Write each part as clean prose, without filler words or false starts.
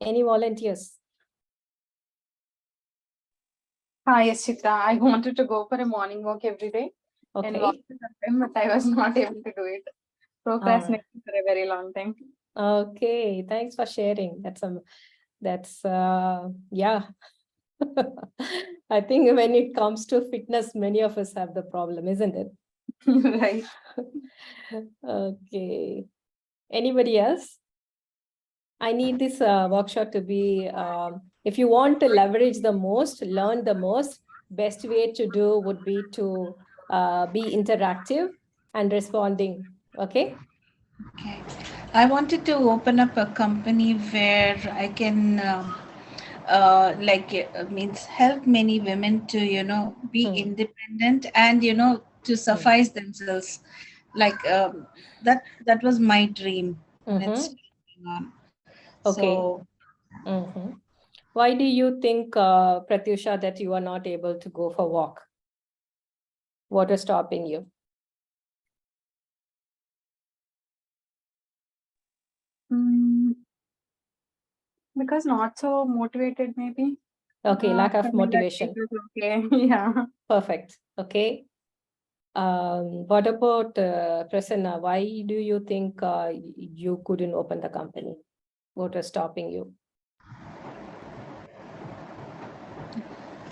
Any volunteers? Hi, Yashita. I wanted to go for a morning walk every day and walk Okay. to the gym, but I was not able to do it. All right. Procrastinating for a very long time. Okay. Thanks for sharing. That's yeah. I think when it comes to fitness, many of us have the problem, isn't it? Right. Okay. Anybody else? I need this workshop to be, if you want to leverage the most, learn the most, best way to do would be to be interactive and responding. Okay. Okay. I wanted to open up a company where I can means help many women to be independent and to suffice themselves. Like that was my dream, and it's Mm-hmm. still going on. Okay. So Mm-hmm. Why do you think, Pratyusha, that you are not able to go for walk? What is stopping you? Mm, because not so motivated, maybe. Okay, lack of Coming that it motivation. was okay. Yeah. Perfect. Okay. What about Prasanna? Why do you think you couldn't open the company? What was stopping you?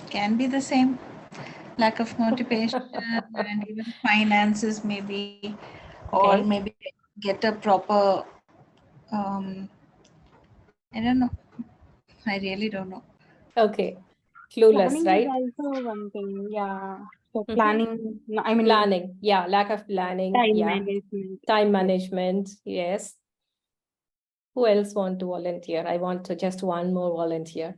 can be the same, lack of motivation and even finances maybe, or Okay. maybe get a proper I don't know. I really don't know. Okay. Clueless, Planning is right? also one thing. Yeah. So Mm-hmm. planning, no, I mean, Planning. Yeah, lack of planning. time Yeah. management. Time Yes. management. Yes. Who else want to volunteer? I want to just one more volunteer.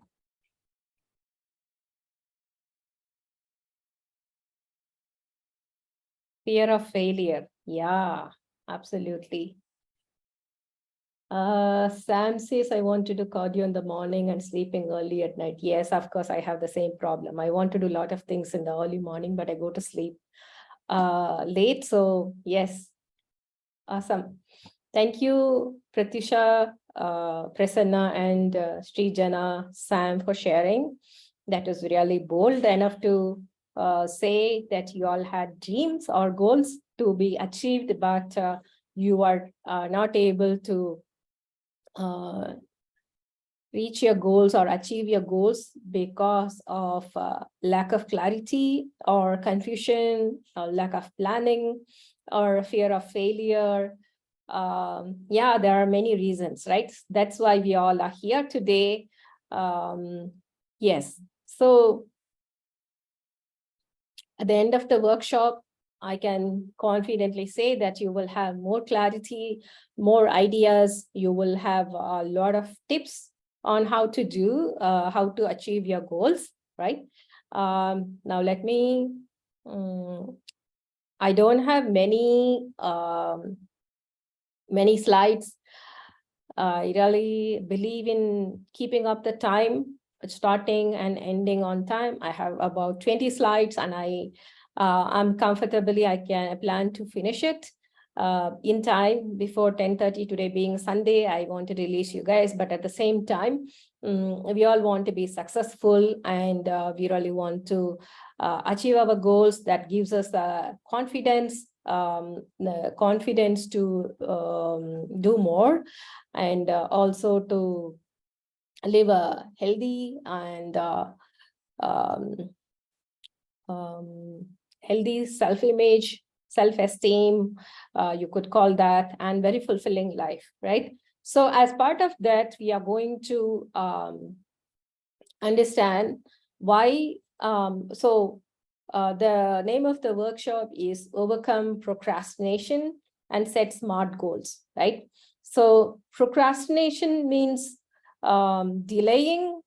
Fear of failure. Yeah, absolutely. Sam says, I want to do cardio in the morning and sleeping early at night. Yes, of course, I have the same problem. I want to do a lot of things in the early morning, but I go to sleep late. So yes, awesome. Thank you, Pratyusha, Prasanna, and Srijana, Sam, for sharing. That was really bold enough to say that you all had dreams or goals to be achieved, but you are not able to uh, reach your goals or achieve your goals because of lack of clarity or confusion, or lack of planning, or fear of failure. Yeah, there are many reasons, right? That's why we all are here today. Yes. So at the end of the workshop, I can confidently say that you will have more clarity, more ideas. You will have a lot of tips on how to do, how to achieve your goals, right? Now let me, I don't have many slides. I really believe in keeping up the time, starting and ending on time. I have about 20 slides and I'm comfortably, I plan to finish it in time before 10:30 today being Sunday. I want to release you guys, but at the same time, we all want to be successful and we really want to achieve our goals. That gives us the confidence to do more, and also to live a healthy and um, healthy self-image, self-esteem, you could call that, and very fulfilling life, right? So as part of that, we are going to understand why. The name of the workshop is Overcome Procrastination and Set Smart Goals, right? So procrastination means delaying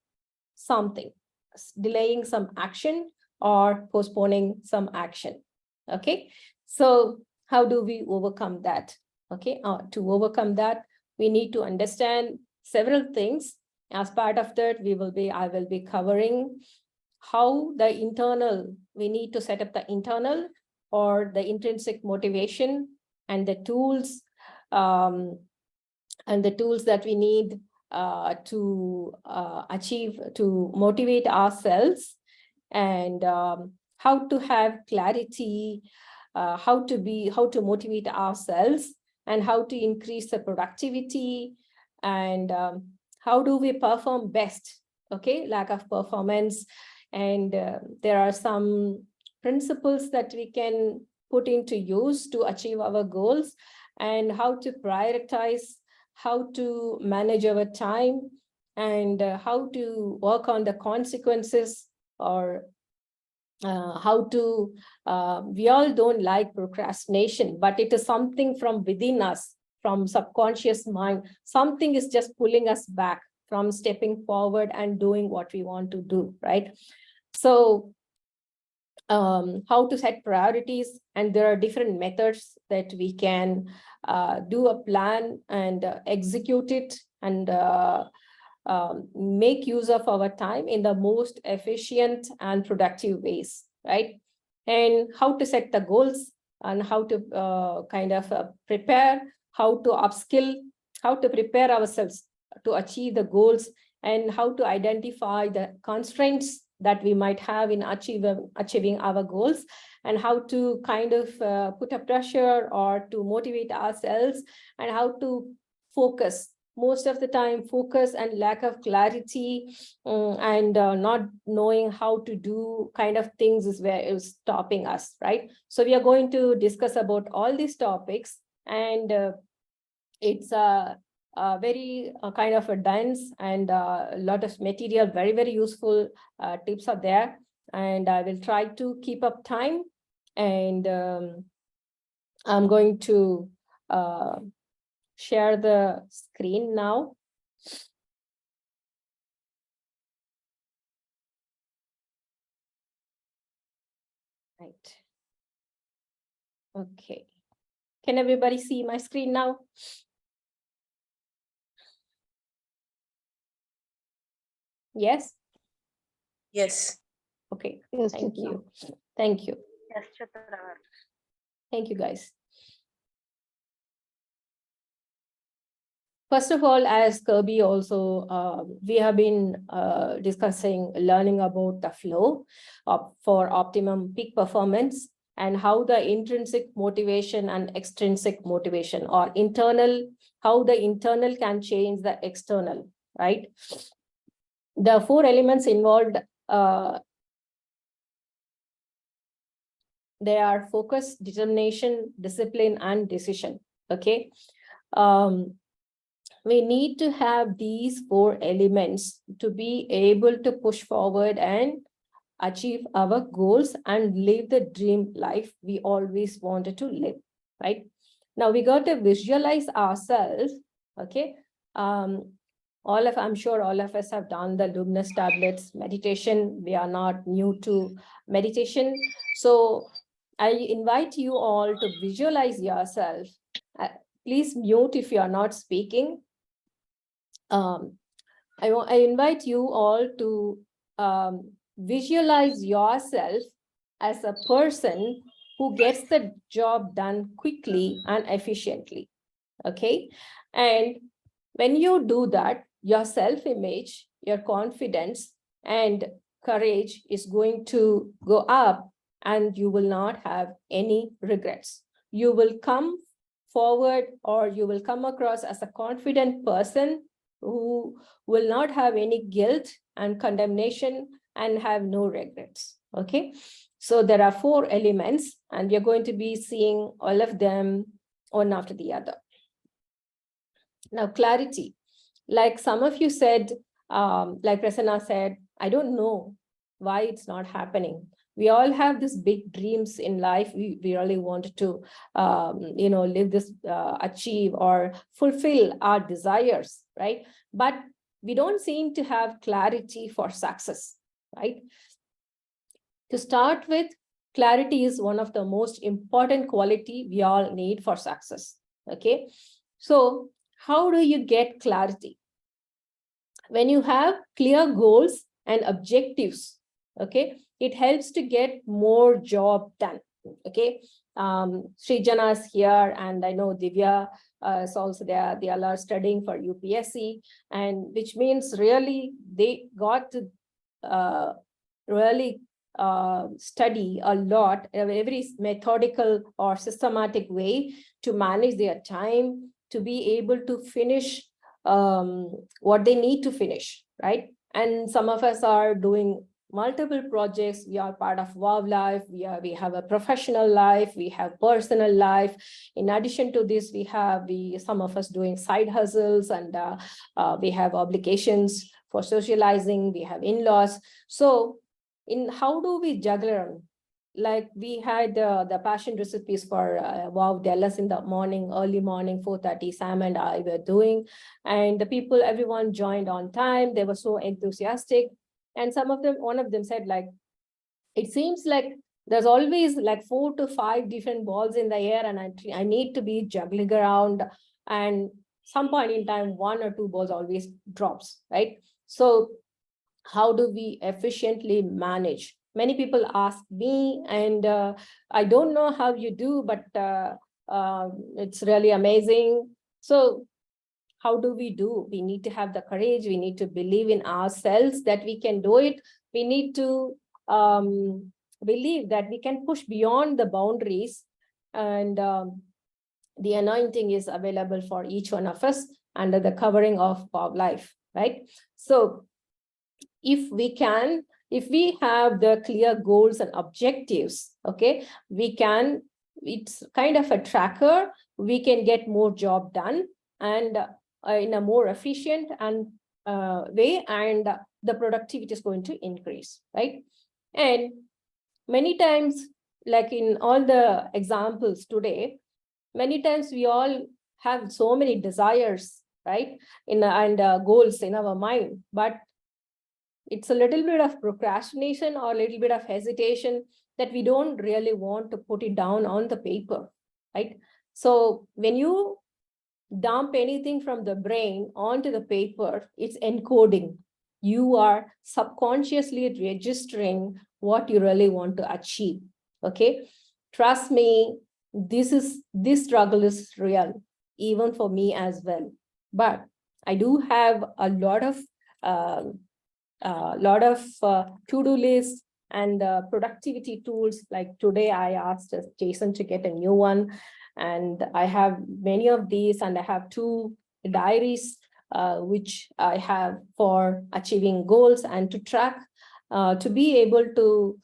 something, delaying some action or postponing some action. Okay, so how do we overcome that? Okay, to overcome that, we need to understand several things. As part of that, I will be covering how the internal, we need to set up the internal or the intrinsic motivation and the tools, and the tools that we need to motivate ourselves, and how to have clarity, how to motivate ourselves, and how to increase the productivity, and how do we perform best, okay, lack of performance. And there are some principles that we can put into use to achieve our goals, and how to prioritize, how to manage our time, and how to work on the consequences, or how to, we all don't like procrastination, but it is something from within us, from subconscious mind. Something is just pulling us back from stepping forward and doing what we want to do, right? So how to set priorities, and there are different methods that we can do a plan and execute it, and make use of our time in the most efficient and productive ways, right? And how to set the goals, and how to kind of prepare, how to upskill, how to prepare ourselves to achieve the goals, and how to identify the constraints that we might have in achieving our goals, and how to kind of put a pressure or to motivate ourselves, and how to focus. Most of the time, focus and lack of clarity and not knowing how to do kind of things is where it's stopping us, right? So we are going to discuss about all these topics, and it's a very kind of a dense and a lot of material, very, very useful tips are there. And I will try to keep up time, and I'm going to share the screen now. Right. Okay. Can everybody see my screen now? Yes? Yes. Okay. Yes, Thank Chitra. you. Thank you. Yes, Chitra. Thank you, guys. First of all, as Kirby also, we have been discussing, learning about the flow for optimum peak performance, and how the intrinsic motivation and extrinsic motivation, or internal, how the internal can change the external, right? The 4 elements involved, they are focus, determination, discipline, and decision, okay? We need to have these 4 elements to be able to push forward and achieve our goals and live the dream life we always wanted to live, right? Now we got to visualize ourselves, okay? I'm sure all of us have done the luminous tablets meditation. We are not new to meditation. So I invite you all to visualize yourself. Please mute if you are not speaking. I invite you all to visualize yourself as a person who gets the job done quickly and efficiently, okay? And when you do that, your self-image, your confidence, and courage is going to go up, and you will not have any regrets. You will come forward, or you will come across as a confident person who will not have any guilt and condemnation and have no regrets, okay? So there are 4 elements, and we're going to be seeing all of them one after the other. Now, clarity. Like some of you said, like Prasanna said, I don't know why it's not happening. We all have these big dreams in life. We really wanted to, live this, achieve or fulfill our desires, right? But we don't seem to have clarity for success, right? To start with, clarity is one of the most important quality we all need for success, okay? So how do you get clarity? When you have clear goals and objectives, okay, it helps to get more job done, okay? Srijana is here, and I know Divya, So also they all are studying for UPSC, and which means really they got to really study a lot, a very methodical or systematic way to manage their time, to be able to finish what they need to finish, right? And some of us are doing multiple projects. We are part of WOW life. We have a professional life. We have personal life. In addition to this, some of us doing side hustles, and we have obligations for socializing. We have in-laws. So how do we juggle? Like we had the passion recipes for WOW Dallas in the morning, early morning, 4:30, Sam and I were doing. And everyone joined on time. They were so enthusiastic. And one of them said, like, it seems like there's always like 4 to 5 different balls in the air, and I need to be juggling around. And some point in time, 1 or 2 balls always drops, right? So how do we efficiently manage? Many people ask me, and I don't know how you do, but it's really amazing. So how do? We need to have the courage. We need to believe in ourselves that we can do it. We need to believe that we can push beyond the boundaries, and the anointing is available for each one of us under the covering of life, right? So if we have the clear goals and objectives, okay, it's kind of a tracker. We can get more job done, and in a more efficient and way, and the productivity is going to increase, right? And many times, like in all the examples today, many times we all have so many desires, right, and goals in our mind, but it's a little bit of procrastination or a little bit of hesitation that we don't really want to put it down on the paper, right? So when you dump anything from the brain onto the paper, it's encoding. You are subconsciously registering what you really want to achieve, okay? Trust me, this struggle is real, even for me as well. But I do have a lot of to-do lists and productivity tools. Like today, I asked Jason to get a new one, and I have many of these, and I have 2 diaries, which I have for achieving goals and to track, to be able to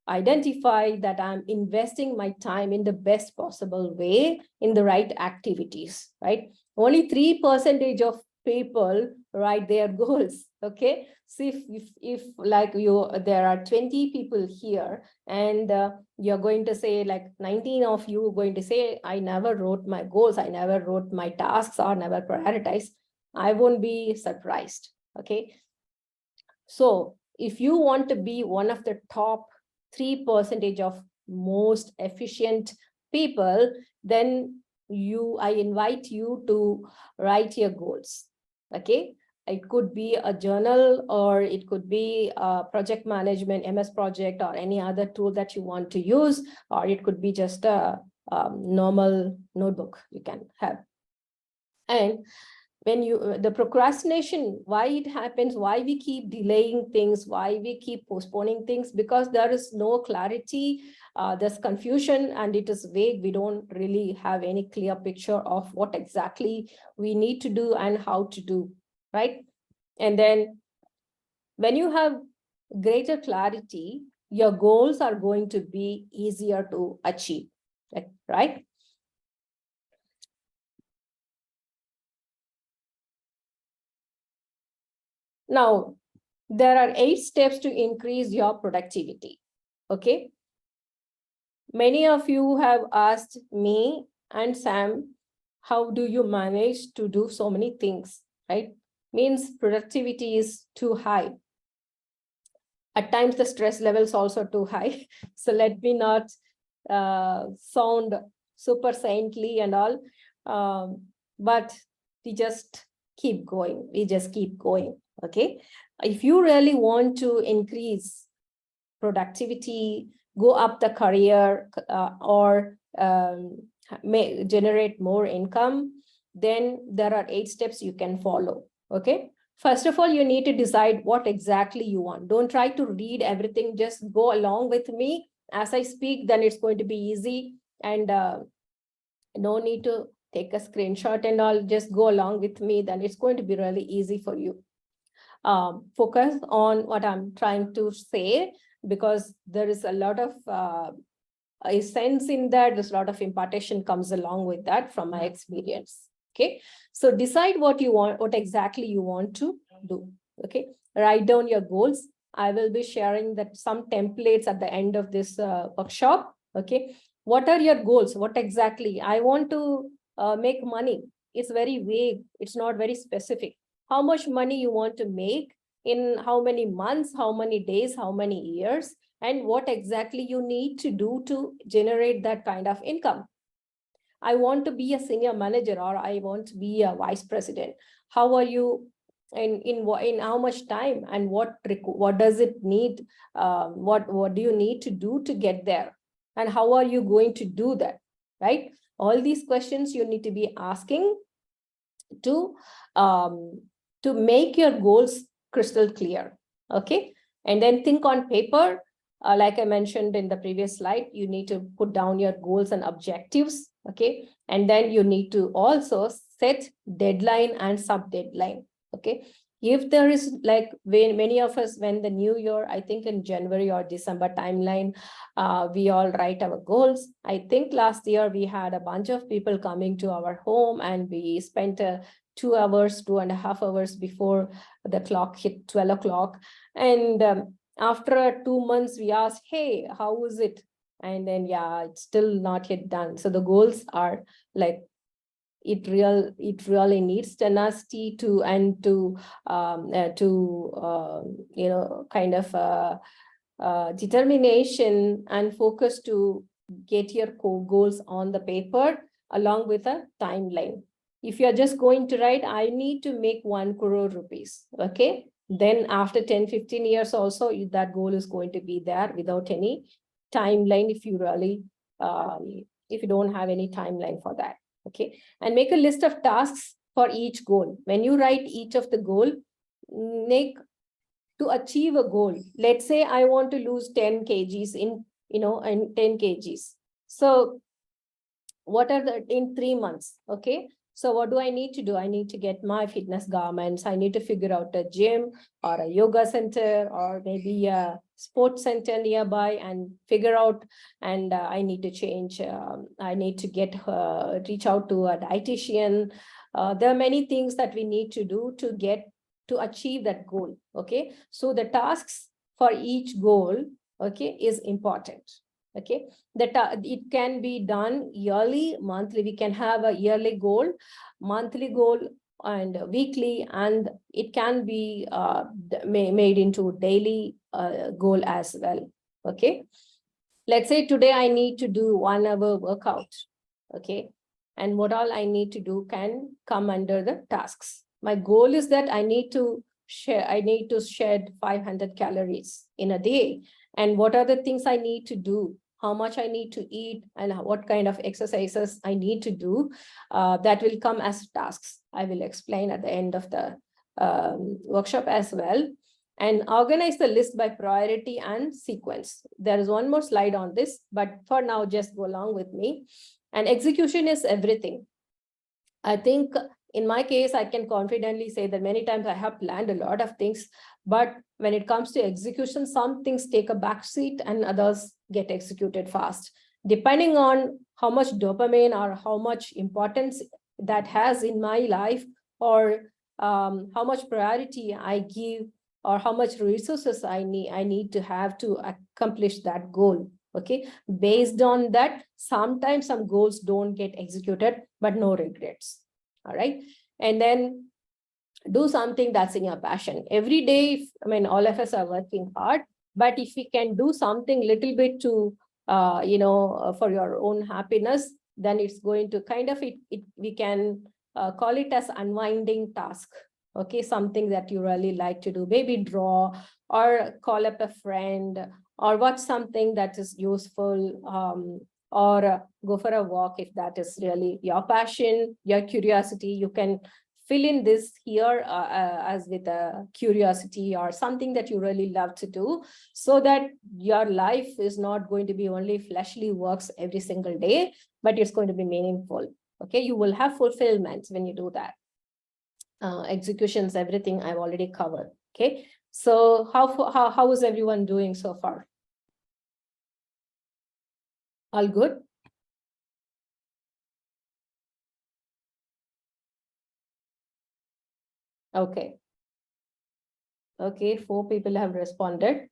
identify that I'm investing my time in the best possible way in the right activities, right? Only 3% of people write their goals, okay? So if like there are 20 people here, and you're going to say, like 19 of you are going to say, I never wrote my goals, I never wrote my tasks, or never prioritized, I won't be surprised, okay? So if you want to be one of the top 3% of most efficient people, then I invite you to write your goals, okay? It could be a journal, or it could be a project management, MS Project, or any other tool that you want to use, or it could be just a normal notebook you can have. And when the procrastination, why it happens, why we keep delaying things, why we keep postponing things, because there is no clarity, there's confusion, and it is vague. We don't really have any clear picture of what exactly we need to do and how to do, right? And then when you have greater clarity, your goals are going to be easier to achieve, right? Now, there are 8 steps to increase your productivity, okay? Many of you have asked me and Sam, how do you manage to do so many things, right? Means productivity is too high. At times, the stress level is also too high. So let me not sound super saintly and all, but we just keep going. We just keep going. Okay, if you really want to increase productivity, go up the career, or generate more income, then there are 8 steps you can follow. Okay. First of all, you need to decide what exactly you want. Don't try to read everything. Just go along with me as I speak, then it's going to be easy. And no need to take a screenshot and all, just go along with me, then it's going to be really easy for you. Focus on what I'm trying to say, because there is a lot of a sense in that. There's a lot of impartation comes along with that from my experience. Okay, so decide what you want, what exactly you want to do. Okay, write down your goals. I will be sharing that some templates at the end of this workshop. Okay, what are your goals? What exactly? I want to make money. It's very vague. It's not very specific. How much money you want to make, in how many months, how many days, how many years, and what exactly you need to do to generate that kind of income. I want to be a senior manager, or I want to be a vice president. How are you, in how much time, and what does it need? What do you need to do to get there? And how are you going to do that? Right? All these questions you need to be asking to make your goals crystal clear. Okay, and then think on paper. Like I mentioned in the previous slide, you need to put down your goals and objectives. Okay, and then you need to also set deadline and sub deadline. Okay, if there is, like, when many of us, when the new year, I think in January or December timeline, we all write our goals. I think last year we had a bunch of people coming to our home, and we spent 2 hours, 2.5 hours before the clock hit 12 o'clock. And after 2 months, we asked, hey, how is it? And then, yeah, it's still not yet done. So the goals are like, it really needs tenacity to, and to you know, kind of determination and focus to get your goals on the paper, along with a timeline. If you're just going to write, I need to make 1 crore rupees, okay, then after 10-15 years also, that goal is going to be there without any timeline, if you really if you don't have any timeline for that. Okay, and make a list of tasks for each goal. When you write each of the goal, make to achieve a goal. Let's say I want to lose 10 kgs in 10 kgs. So what are the, in 3 months? Okay, so what do I need to do? I need to get my fitness garments. I need to figure out a gym or a yoga center, or maybe a sports center nearby, and figure out, and I need to change. I need to reach out to a dietitian. There are many things that we need to do to achieve that goal. Okay, so the tasks for each goal, okay, is important. Okay, that it can be done yearly, monthly. We can have a yearly goal, monthly goal, and weekly, and it can be made into daily goal as well. Okay, let's say today I need to do 1 hour workout. Okay, and what all I need to do can come under the tasks. My goal is that I need to shed 500 calories in a day. And what are the things I need to do? How much I need to eat, and what kind of exercises I need to do, that will come as tasks. I will explain at the end of the workshop as well. And organize the list by priority and sequence. There is one more slide on this, but for now, just go along with me. And execution is everything. I think in my case, I can confidently say that many times I have planned a lot of things, but when it comes to execution, some things take a back seat and others get executed fast, depending on how much dopamine or how much importance that has in my life, or how much priority I give, or how much resources I need to have to accomplish that goal. Okay, based on that, sometimes some goals don't get executed, but no regrets. All right, and then do something that's in your passion every day. I mean, all of us are working hard, but if we can do something little bit to for your own happiness, then it's going to kind of we can call it as unwinding task. Okay, something that you really like to do, maybe draw, or call up a friend, or watch something that is useful, or go for a walk if that is really your passion, your curiosity. You can fill in this here as with a curiosity or something that you really love to do, so that your life is not going to be only fleshly works every single day, but it's going to be meaningful. Okay, you will have fulfillment when you do that. Executions, everything I've already covered. Okay, so how is everyone doing so far? All good? Okay. Okay, 4 people have responded.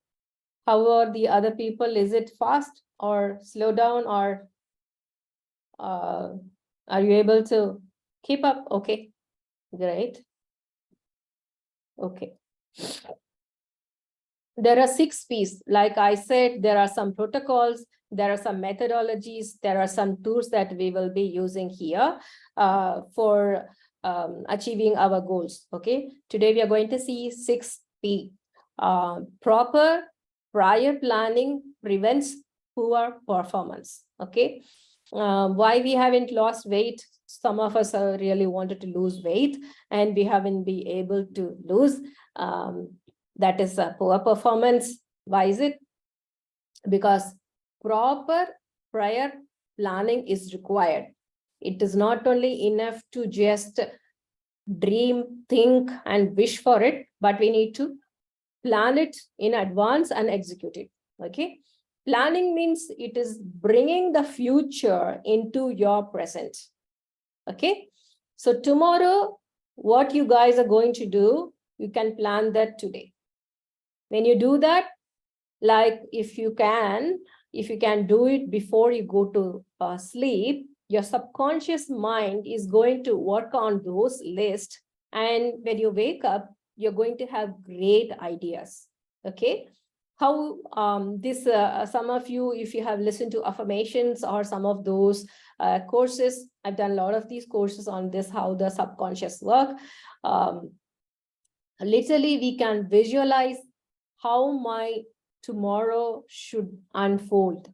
How are the other people? Is it fast or slow down, or are you able to keep up? Okay, great. Okay. There are 6 P's. Like I said, there are some protocols, there are some methodologies, there are some tools that we will be using here for achieving our goals. Okay, today we are going to see 6 P. Proper prior planning prevents poor performance. Okay, why we haven't lost weight? Some of us really wanted to lose weight and we haven't been able to lose. That is a poor performance. Why is it? Because proper prior planning is required. It is not only enough to just dream, think, and wish for it, but we need to plan it in advance and execute it. Okay. Planning means it is bringing the future into your present. Okay. So tomorrow, what you guys are going to do, you can plan that today. When you do that, like if you can do it before you go to sleep, your subconscious mind is going to work on those lists. And when you wake up, you're going to have great ideas. Okay. How some of you, if you have listened to affirmations or some of those courses, I've done a lot of these courses on this, how the subconscious work. Literally, we can visualize how my tomorrow should unfold,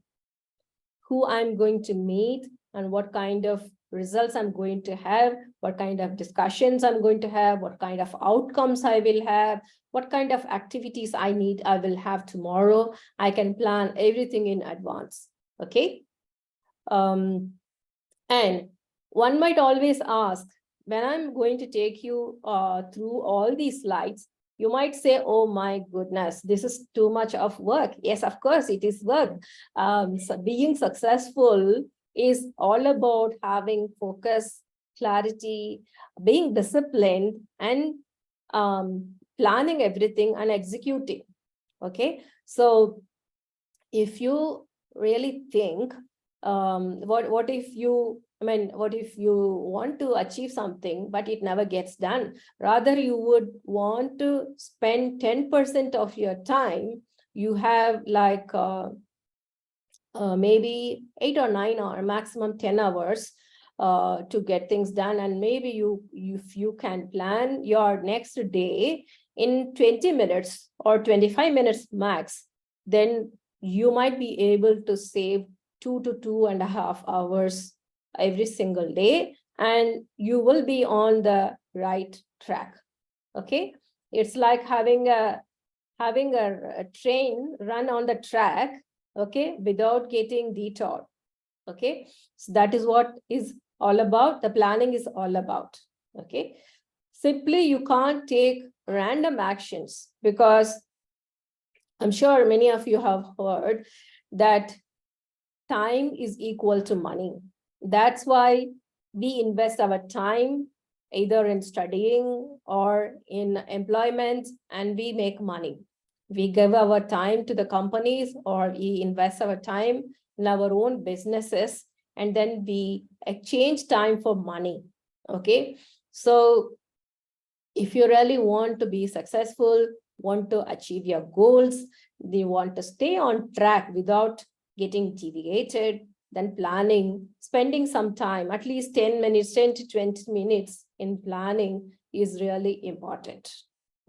who I'm going to meet, and what kind of results I'm going to have, what kind of discussions I'm going to have, what kind of outcomes I will have, what kind of activities I will have tomorrow. I can plan everything in advance. Okay. And one might always ask, when I'm going to take you through all these slides, you might say, oh my goodness, this is too much of work. Yes, of course, it is work. So being successful is all about having focus, clarity, being disciplined, and planning everything and executing. Okay, so if you really think, what if you want to achieve something, but it never gets done? Rather, you would want to spend 10% of your time. You have like maybe 8 or 9 or maximum 10 hours to get things done. And maybe if you can plan your next day in 20 minutes or 25 minutes max, then you might be able to save 2 to 2.5 hours every single day, and you will be on the right track. Okay, it's like having a train run on the track, okay, without getting detoured. Okay, so that is what is all about. The planning is all about. Okay, simply you can't take random actions, because I'm sure many of you have heard that time is equal to money. That's why we invest our time either in studying or in employment, and we make money. We give our time to the companies, or we invest our time in our own businesses, and then we exchange time for money. Okay, so if you really want to be successful, want to achieve your goals, they want to stay on track without getting deviated, then planning, spending some time, at least 10 minutes, 10 to 20 minutes in planning is really important.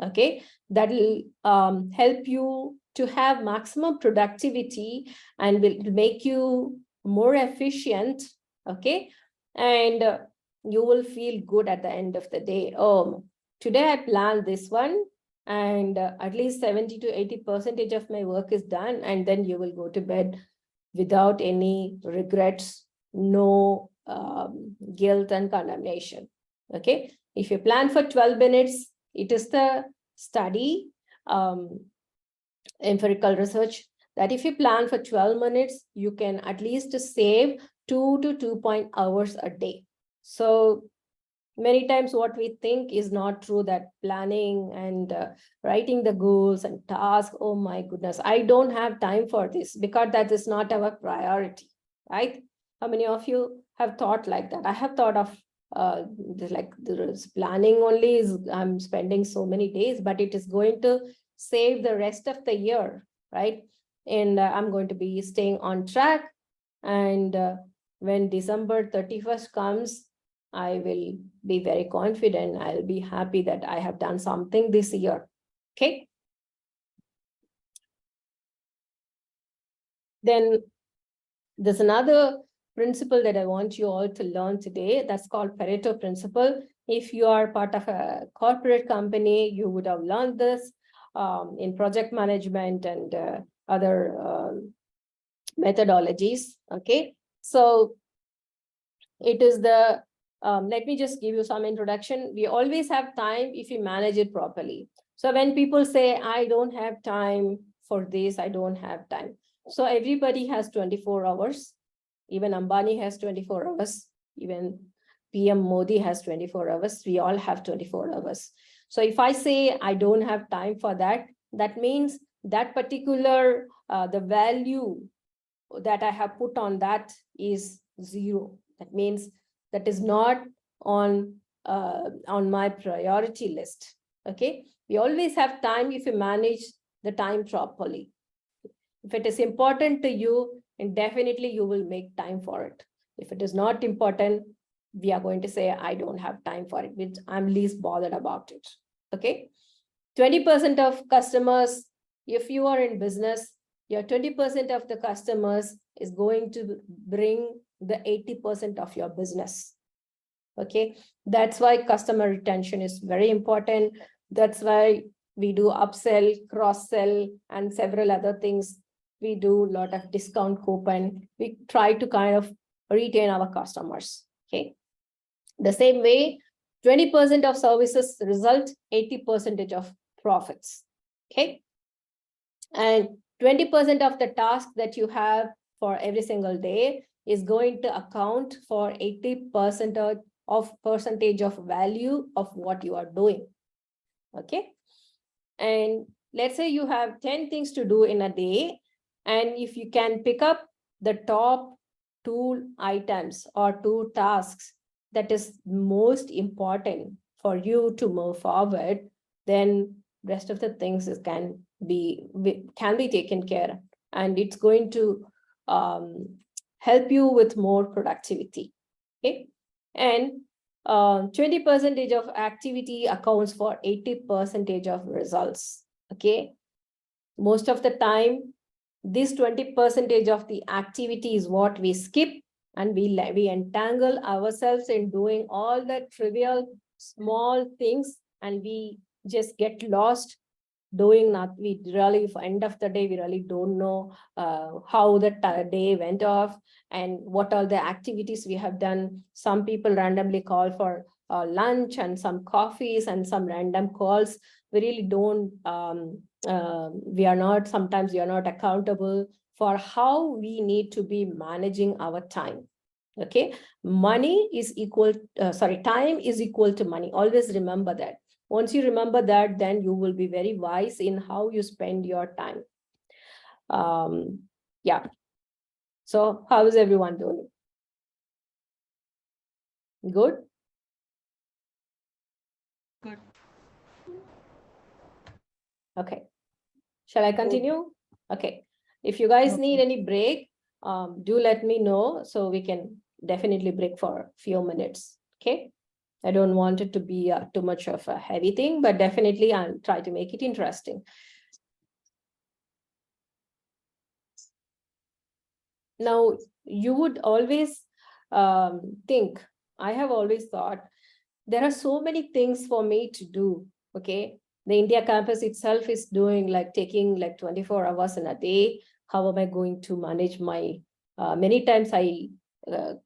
Okay, that will help you to have maximum productivity and will make you more efficient, okay? And you will feel good at the end of the day. Oh, today I planned this one, and at least 70 to 80% of my work is done, and then you will go to bed without any regrets, no guilt and condemnation, okay? If you plan for 12 minutes, it is the study, empirical research, that if you plan for 12 minutes, you can at least save 2 to 2 hours a day. So many times what we think is not true, that planning and writing the goals and tasks, oh my goodness, I don't have time for this, because that is not our priority, right? How many of you have thought like that? I have thought of like this planning only is, I'm spending so many days, but it is going to save the rest of the year, right? And I'm going to be staying on track. And when December 31st comes, I will be very confident. I'll be happy that I have done something this year. Okay. Then there's another principle that I want you all to learn today. That's called Pareto principle. If you are part of a corporate company, you would have learned this in project management and other methodologies. Okay. So it is the, let me just give you some introduction. We always have time if you manage it properly. So when people say, I don't have time for this, I don't have time. So everybody has 24 hours. Even Ambani has 24 hours. Even PM Modi has 24 hours. We all have 24 hours. So if I say I don't have time for that, that means that particular, the value that I have put on that is 0. That means that is not on my priority list. Okay, we always have time if you manage the time properly. If it is important to you, and definitely you will make time for it. If it is not important, we are going to say, I don't have time for it, which I'm least bothered about it. Okay, 20% of customers, if you are in business, your 20% of the customers is going to bring the 80% of your business. Okay, that's why customer retention is very important. That's why we do upsell, cross-sell, and several other things. We do a lot of discount coupon. We try to kind of retain our customers. Okay, the same way, 20% of services result 80% of profits. Okay, and 20% of the task that you have for every single day is going to account for 80% of percentage of value of what you are doing. Okay, and let's say you have 10 things to do in a day, and if you can pick up the top 2 items or 2 tasks that is most important for you to move forward, then rest of the things can be taken care of, and it's going to help you with more productivity. Okay, and 20% of activity accounts for 80% of results. Okay, most of the time, this 20% of the activity is what we skip, and we entangle ourselves in doing all the trivial small things, and we just get lost doing nothing. We really, for end of the day, we really don't know how the day went off and what are the activities we have done. Some people randomly call for lunch and some coffees and some random calls. We really don't, sometimes we are not accountable for how we need to be managing our time. Okay, money is equal, time is equal to money. Always remember that. Once you remember that, then you will be very wise in how you spend your time. Yeah. So how is everyone doing? Good? Good. Okay. Shall I continue? Okay. If you guys need any break, do let me know so we can definitely break for a few minutes. Okay. I don't want it to be too much of a heavy thing, but definitely I'll try to make it interesting. Now, you would always think, I have always thought, there are so many things for me to do. Okay. The India campus itself is doing like taking like 24 hours in a day. How am I going to manage my, many times I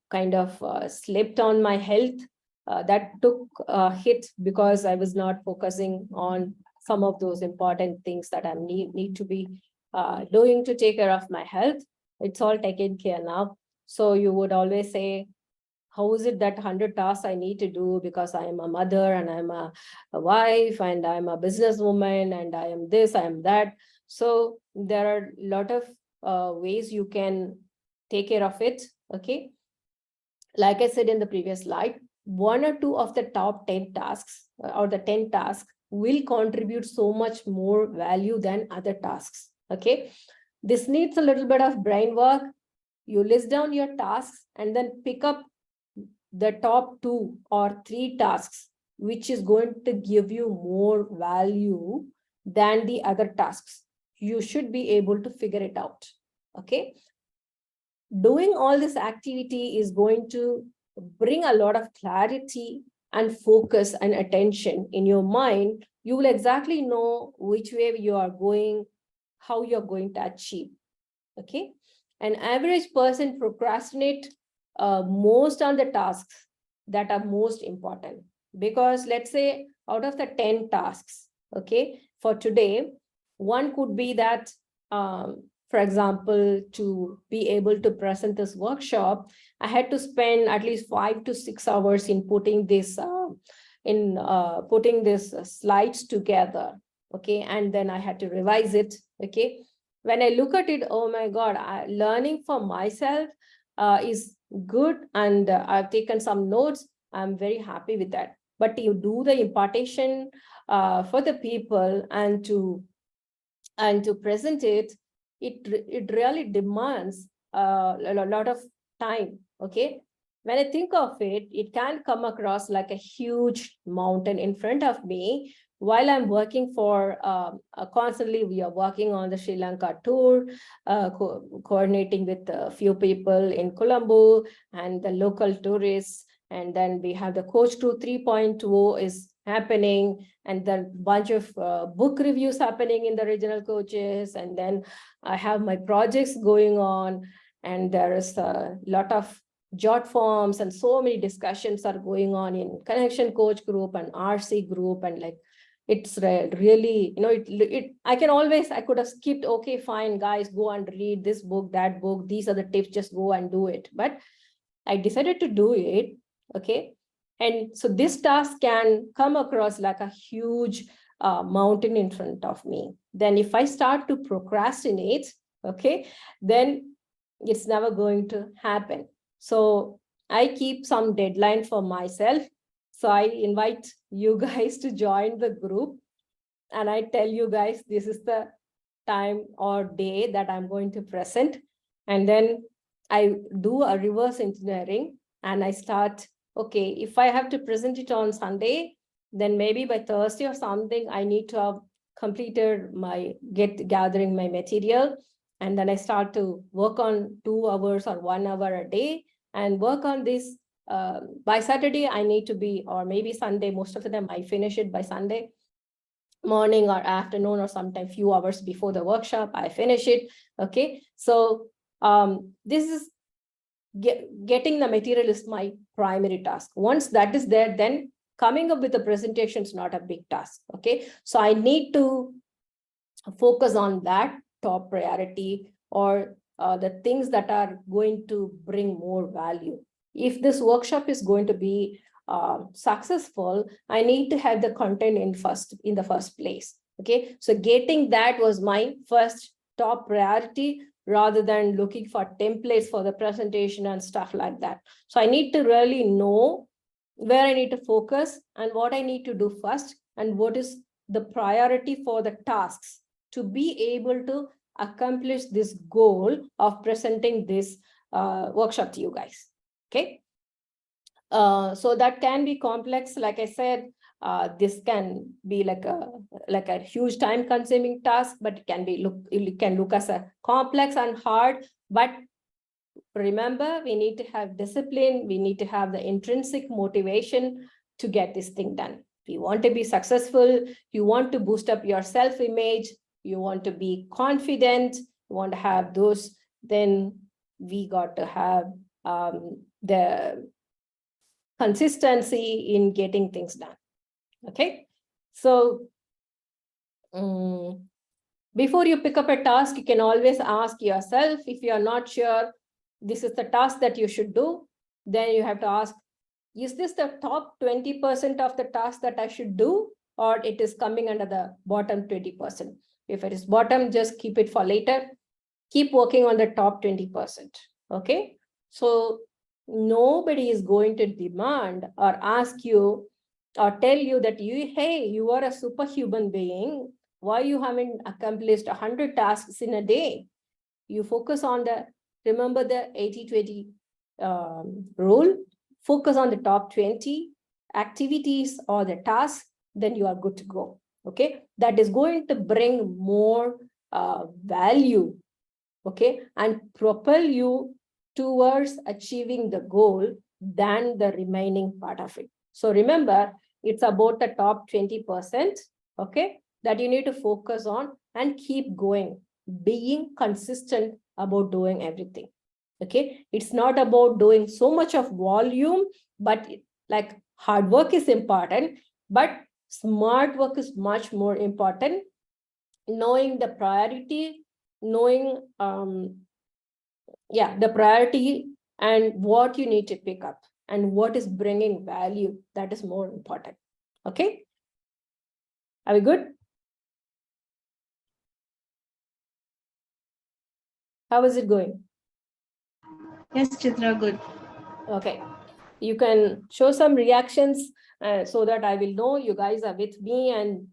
kind of slipped on my health. That took a hit because I was not focusing on some of those important things that I need to be doing to take care of my health. It's all taken care now. So you would always say, how is it that 100 tasks I need to do because I am a mother and I'm a wife and I'm a businesswoman and I am this, I am that. So there are a lot of ways you can take care of it. Okay. Like I said in the previous slide, 1 or 2 of the top 10 tasks or the 10 tasks will contribute so much more value than other tasks. Okay. This needs a little bit of brain work. You list down your tasks and then pick up the top 2 or 3 tasks, which is going to give you more value than the other tasks. You should be able to figure it out. Okay. Doing all this activity is going to bring a lot of clarity and focus and attention in your mind. You will exactly know which way you are going, how you're going to achieve. Okay. An average person procrastinate most on the tasks that are most important, because let's say out of the 10 tasks, okay, for today, one could be that, for example, to be able to present this workshop, I had to spend at least 5 to 6 hours in putting this slides together. Okay. And then I had to revise it. Okay. When I look at it, oh my God, learning for myself is good. And I've taken some notes. I'm very happy with that. But you do the impartation for the people and to present it, it really demands a lot of time. Okay. When I think of it, it can come across like a huge mountain in front of me while I'm working for constantly. We are working on the Sri Lanka tour, coordinating with a few people in Colombo and the local tourists. And then we have the Coach Tour 3.0 is happening, and then bunch of book reviews happening in the regional coaches. And then I have my projects going on, and there is a lot of jot forms and so many discussions are going on in connection coach group and RC group. And like, it's really, I could have skipped, okay, fine, guys, go and read this book, that book, these are the tips, just go and do it. But I decided to do it. Okay. And so this task can come across like a huge mountain in front of me. Then if I start to procrastinate, okay, then it's never going to happen. So I keep some deadline for myself. So I invite you guys to join the group. And I tell you guys, this is the time or day that I'm going to present. And then I do a reverse engineering and I start, okay, if I have to present it on Sunday, then maybe by Thursday or something, I need to have completed gathering my material. And then I start to work on 2 hours or 1 hour a day and work on this. By Saturday, I need to be, or maybe Sunday, most of the time I finish it by Sunday morning or afternoon, or sometimes few hours before the workshop, I finish it. Okay. So this is getting the material is my primary task. Once that is there, then coming up with a presentation is not a big task. Okay. So I need to focus on that top priority, or the things that are going to bring more value. If this workshop is going to be successful, I need to have the content in the first place. Okay. So getting that was my first top priority, rather than looking for templates for the presentation and stuff like that. So I need to really know where I need to focus and what I need to do first, and what is the priority for the tasks to be able to accomplish this goal of presenting this workshop to you guys. Okay. So that can be complex. Like I said, this can be like a huge time consuming task, but it can look as a complex and hard, but remember, we need to have discipline. We need to have the intrinsic motivation to get this thing done. If you want to be successful, you want to boost up your self-image, you want to be confident, you want to have those, then we got to have the consistency in getting things done. Okay, so before you pick up a task, you can always ask yourself, if you are not sure this is the task that you should do, then you have to ask, is this the top 20% of the task that I should do, or it is coming under the bottom 20%? If it is bottom, just keep it for later. Keep working on the top 20%. Okay, so nobody is going to demand or ask you or tell you that hey, you are a superhuman being. Why you haven't accomplished 100 tasks in a day? You focus on remember the 80-20 rule. Focus on the top 20 activities or the tasks, then you are good to go. Okay, that is going to bring more value, okay, and propel you towards achieving the goal than the remaining part of it. So remember, it's about the top 20%, okay, that you need to focus on and keep going, being consistent about doing everything. Okay, it's not about doing so much of volume, but like hard work is important, but smart work is much more important. Knowing the priority, knowing the priority and what you need to pick up and what is bringing value, that is more important. Okay, are we good? How is it going? Yes, Chitra, good. Okay, you can show some reactions so that I will know you guys are with me and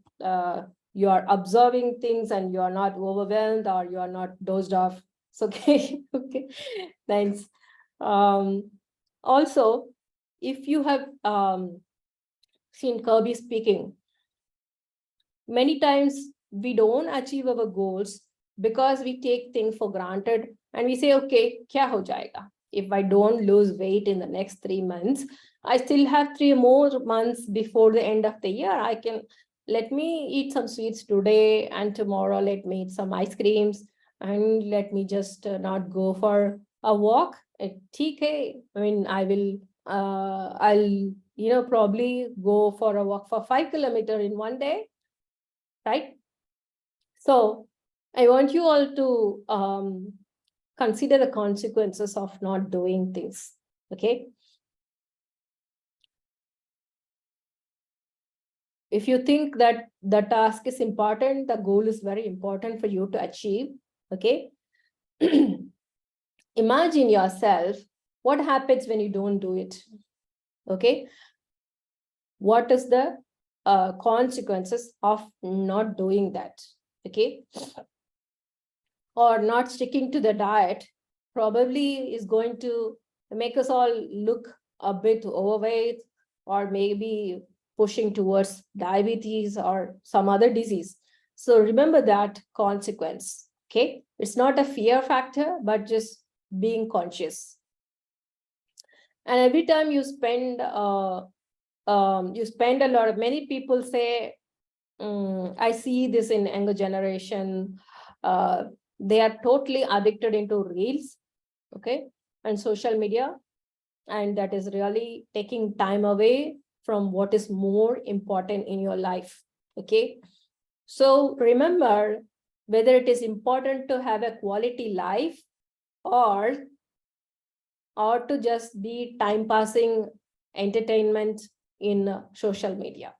you are observing things and you are not overwhelmed or you are not dozed off. It's okay. Okay, thanks. Also, if you have seen Kirby speaking, many times we don't achieve our goals because we take things for granted and we say, okay, kya ho jayega? If I don't lose weight in the next 3 months, I still have 3 more months before the end of the year. Let me eat some sweets today and tomorrow let me eat some ice creams and let me just not go for a walk. TK, I mean, I'll probably go for a walk for 5 kilometers in one day, right? So I want you all to consider the consequences of not doing things, okay? If you think that the task is important, the goal is very important for you to achieve, okay? Imagine yourself, what happens when you don't do it, okay? What is the consequences of not doing that, okay? Or not sticking to the diet probably is going to make us all look a bit overweight or maybe pushing towards diabetes or some other disease. So remember that consequence, okay? It's not a fear factor, but just being conscious. And every time you spend a lot of, many people say, I see this in younger generation, they are totally addicted into reels, okay, and social media, and that is really taking time away from what is more important in your life, okay? So remember, whether it is important to have a quality life or to just be time passing entertainment in social media,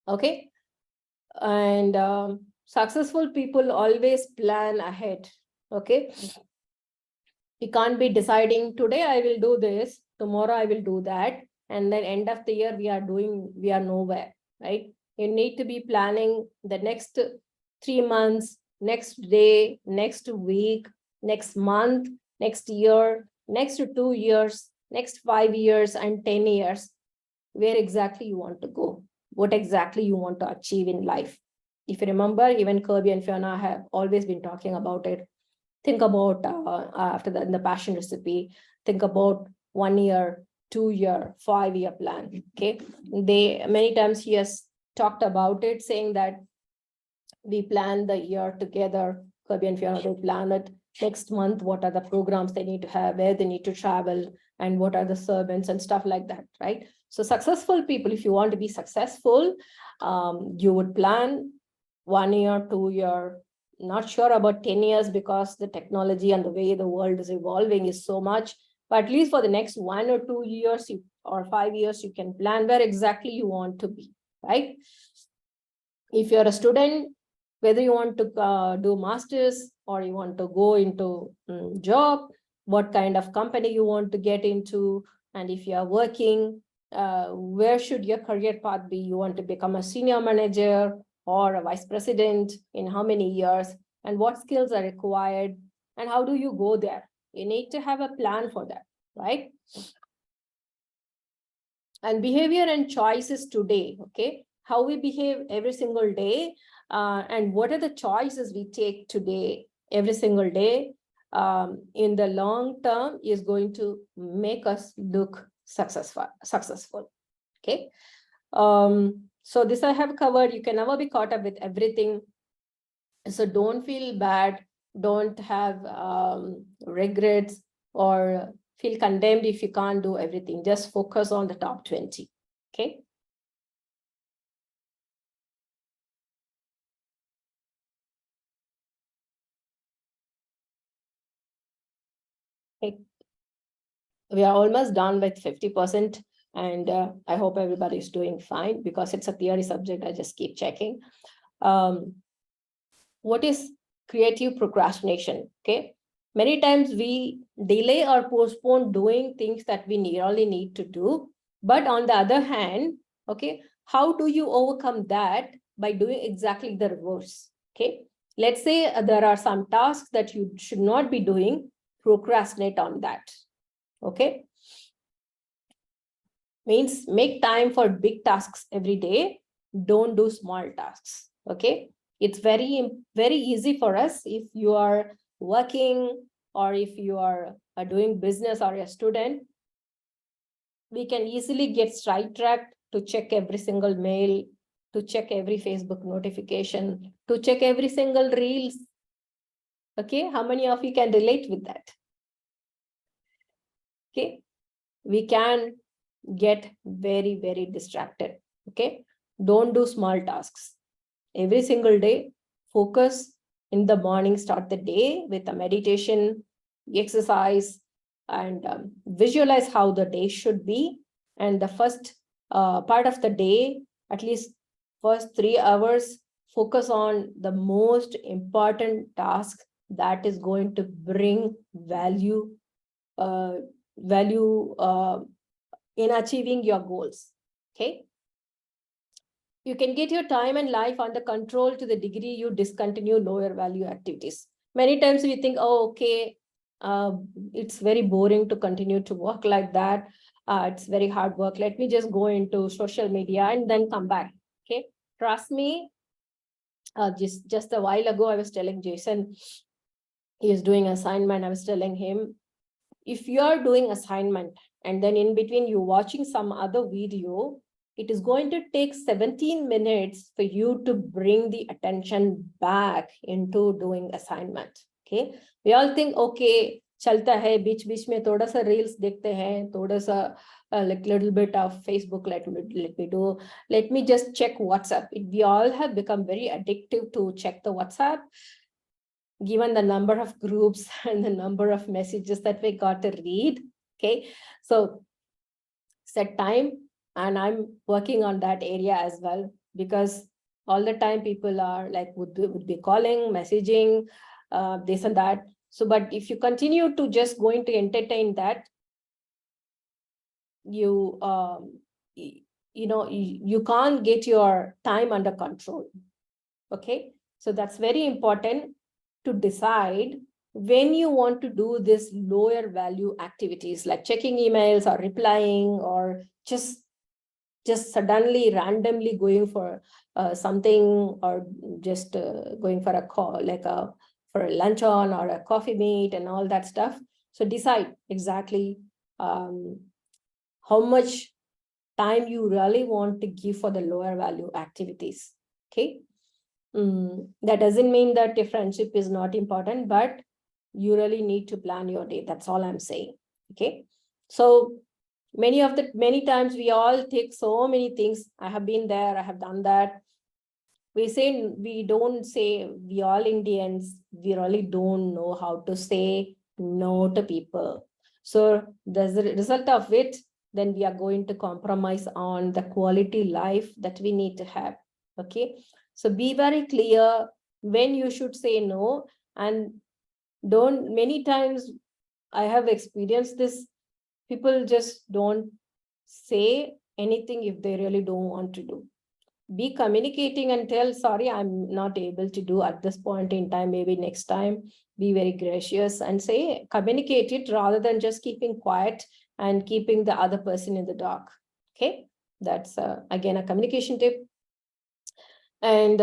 okay? And successful people always plan ahead, okay? We can't be deciding today I will do this, tomorrow I will do that, and then end of the year we are nowhere, right? You need to be planning the next 3 months, next day, next week, next month, next year, next 2 years, next 5 years and 10 years, where exactly you want to go, what exactly you want to achieve in life. If you remember, even Kirby and Fiona have always been talking about it. think about after that in the passion recipe, think about 1 year, 2 year, 5 year plan. Okay, they many times he has talked about it, saying that we plan the year together. Kirby and Fiona, they plan it next month. What are the programs they need to have, where they need to travel, and what are the servants and stuff like that, right? So successful people, if you want to be successful, you would plan 1 year, 2 year, not sure about 10 years because the technology and the way the world is evolving is so much, but at least for the next 1 or 2 years or 5 years, you can plan where exactly you want to be, right? If you're a student, whether you want to do masters or you want to go into job, what kind of company you want to get into, and if you are working, where should your career path be? You want to become a senior manager or a vice president in how many years, and what skills are required, and how do you go there? You need to have a plan for that, right? And behavior and choices today, okay? How we behave every single day, and what are the choices we take today, every single day, in the long term is going to make us look successful, okay? So this I have covered. You can never be caught up with everything. So don't feel bad. Don't have regrets or feel condemned if you can't do everything. Just focus on the top 20, okay? We are almost done with 50%, and I hope everybody is doing fine because it's a theory subject. I just keep checking. What is creative procrastination? Okay, many times we delay or postpone doing things that we really need to do, but on the other hand, okay, how do you overcome that? By doing exactly the reverse. Okay, let's say there are some tasks that you should not be doing. Procrastinate on that. Okay, means make time for big tasks every day. Don't do small tasks. Okay, it's very easy for us if you are working or if you are doing business or a student. We can easily get sidetracked to check every single mail, to check every Facebook notification, to check every single reels. Okay, how many of you can relate with that? Okay, we can get very distracted. Okay, don't do small tasks. Every single day, focus in the morning, start the day with a meditation, exercise, and visualize how the day should be. And the first part of the day, at least first 3 hours, focus on the most important task that is going to bring value in achieving your goals. Okay, you can get your time and life under control to the degree you discontinue lower value activities. Many times we think, oh, okay, it's very boring to continue to work like that. It's very hard work. Let me just go into social media and then come back. Okay, trust me. Just a while ago, I was telling Jason, he is doing assignment. I was telling him, if you are doing assignment and then in between you watching some other video, it is going to take 17 minutes for you to bring the attention back into doing assignment. Okay, we all think, okay, chalta hai, beech mein thoda sa reels dekhte hain, thoda sa like little bit of Facebook, let me do, let me just check WhatsApp. We all have become very addictive to check the WhatsApp, given the number of groups and the number of messages that we got to read. Okay, so set time, and I'm working on that area as well, because all the time people are like would be calling, messaging, this and that. So but if you continue to just going to entertain that, you you can't get your time under control. Okay, so that's very important to decide when you want to do this lower value activities like checking emails or replying or just suddenly randomly going for something, or just going for a call, like a for a luncheon or a coffee meet and all that stuff. So decide exactly how much time you really want to give for the lower value activities. Okay. That doesn't mean that your friendship is not important, but you really need to plan your day. That's all I'm saying. Okay. So many times we all take so many things. I have been there, I have done that. We don't say, we all Indians, we really don't know how to say no to people. So there's the result of it, then we are going to compromise on the quality life that we need to have. Okay. So be very clear when you should say no, and many times I have experienced this, people just don't say anything if they really don't want to do. Be communicating and tell, sorry, I'm not able to do at this point in time, maybe next time. Be very gracious and say, communicate it rather than just keeping quiet and keeping the other person in the dark. Okay, that's again a communication tip. And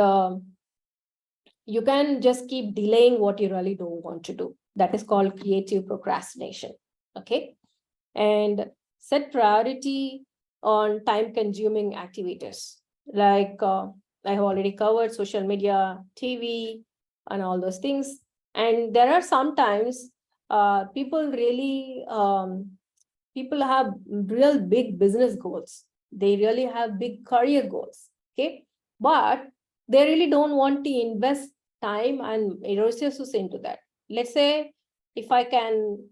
you can just keep delaying what you really don't want to do. That is called creative procrastination. Okay, and set priority on time-consuming activities. Like I have already covered social media, TV, and all those things. And there are sometimes people have real big business goals. They really have big career goals. Okay, but they really don't want to invest time and resources into that. Let's say if I can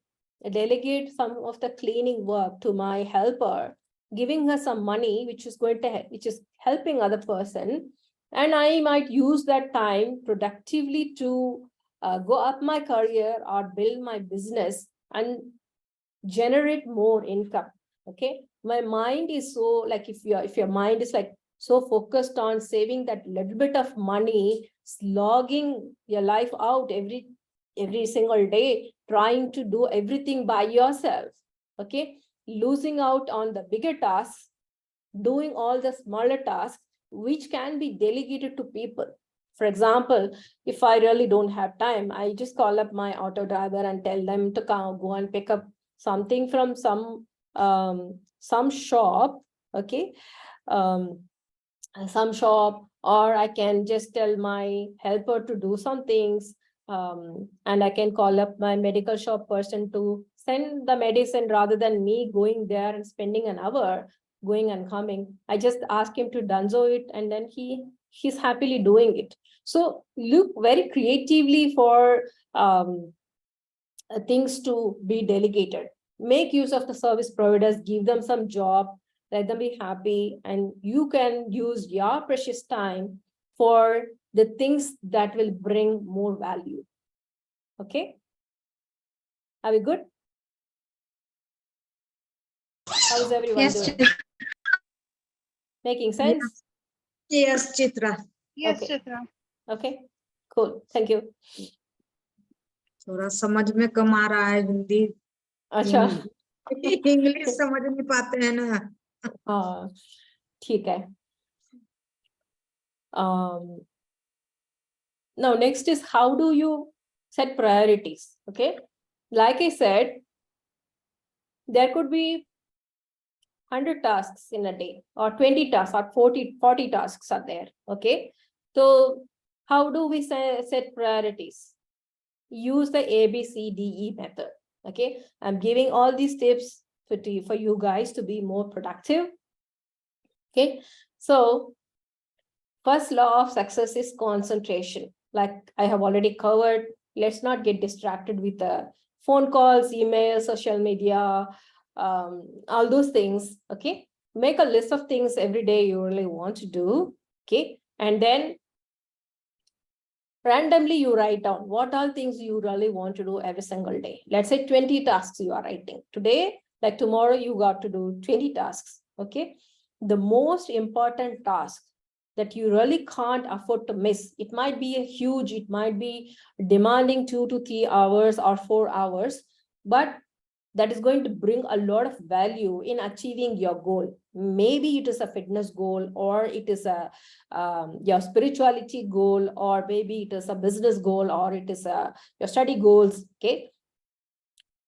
delegate some of the cleaning work to my helper, giving her some money, which is helping other person, and I might use that time productively to go up my career or build my business and generate more income. Okay, my mind is so, like, if your mind is like so focused on saving that little bit of money, slogging your life out every single day, trying to do everything by yourself, okay, losing out on the bigger tasks, doing all the smaller tasks, which can be delegated to people. For example, if I really don't have time, I just call up my auto driver and tell them to go and pick up something from some shop, okay, some shop, or I can just tell my helper to do some things, and I can call up my medical shop person to send the medicine rather than me going there and spending an hour going and coming. I just ask him to dunzo it, and then he's happily doing it. So look very creatively for things to be delegated. Make use of the service providers, give them some job, let them be happy, and you can use your precious time for the things that will bring more value. Okay, are we good? How's everyone Yes, doing? Chitra. Making sense? Yes, Chitra. Yes, Okay. Chitra. Okay, cool, thank you. थोड़ा समझ में कम आ रहा है हिंदी, अच्छा English समझ नहीं पाते हैं ना. हाँ ठीक है. Now next is, how do you set priorities? Okay, like I said, there could be 100 tasks in a day, or 20 tasks, or 40 tasks are there. Okay, so how do we set priorities? Use the ABCDE method. Okay, I'm giving all these tips for you guys to be more productive. Okay, so first law of success is concentration. Like I have already covered, let's not get distracted with the phone calls, emails, social media, all those things. Okay, make a list of things every day you really want to do. Okay, and then randomly you write down what all things you really want to do every single day. Let's say 20 tasks you are writing today, like tomorrow you got to do 20 tasks. Okay, the most important task that you really can't afford to miss, it might be it might be demanding 2 to 3 hours or 4 hours, but that is going to bring a lot of value in achieving your goal. Maybe it is a fitness goal, or it is a your spirituality goal, or maybe it is a business goal, or it is your study goals. Okay,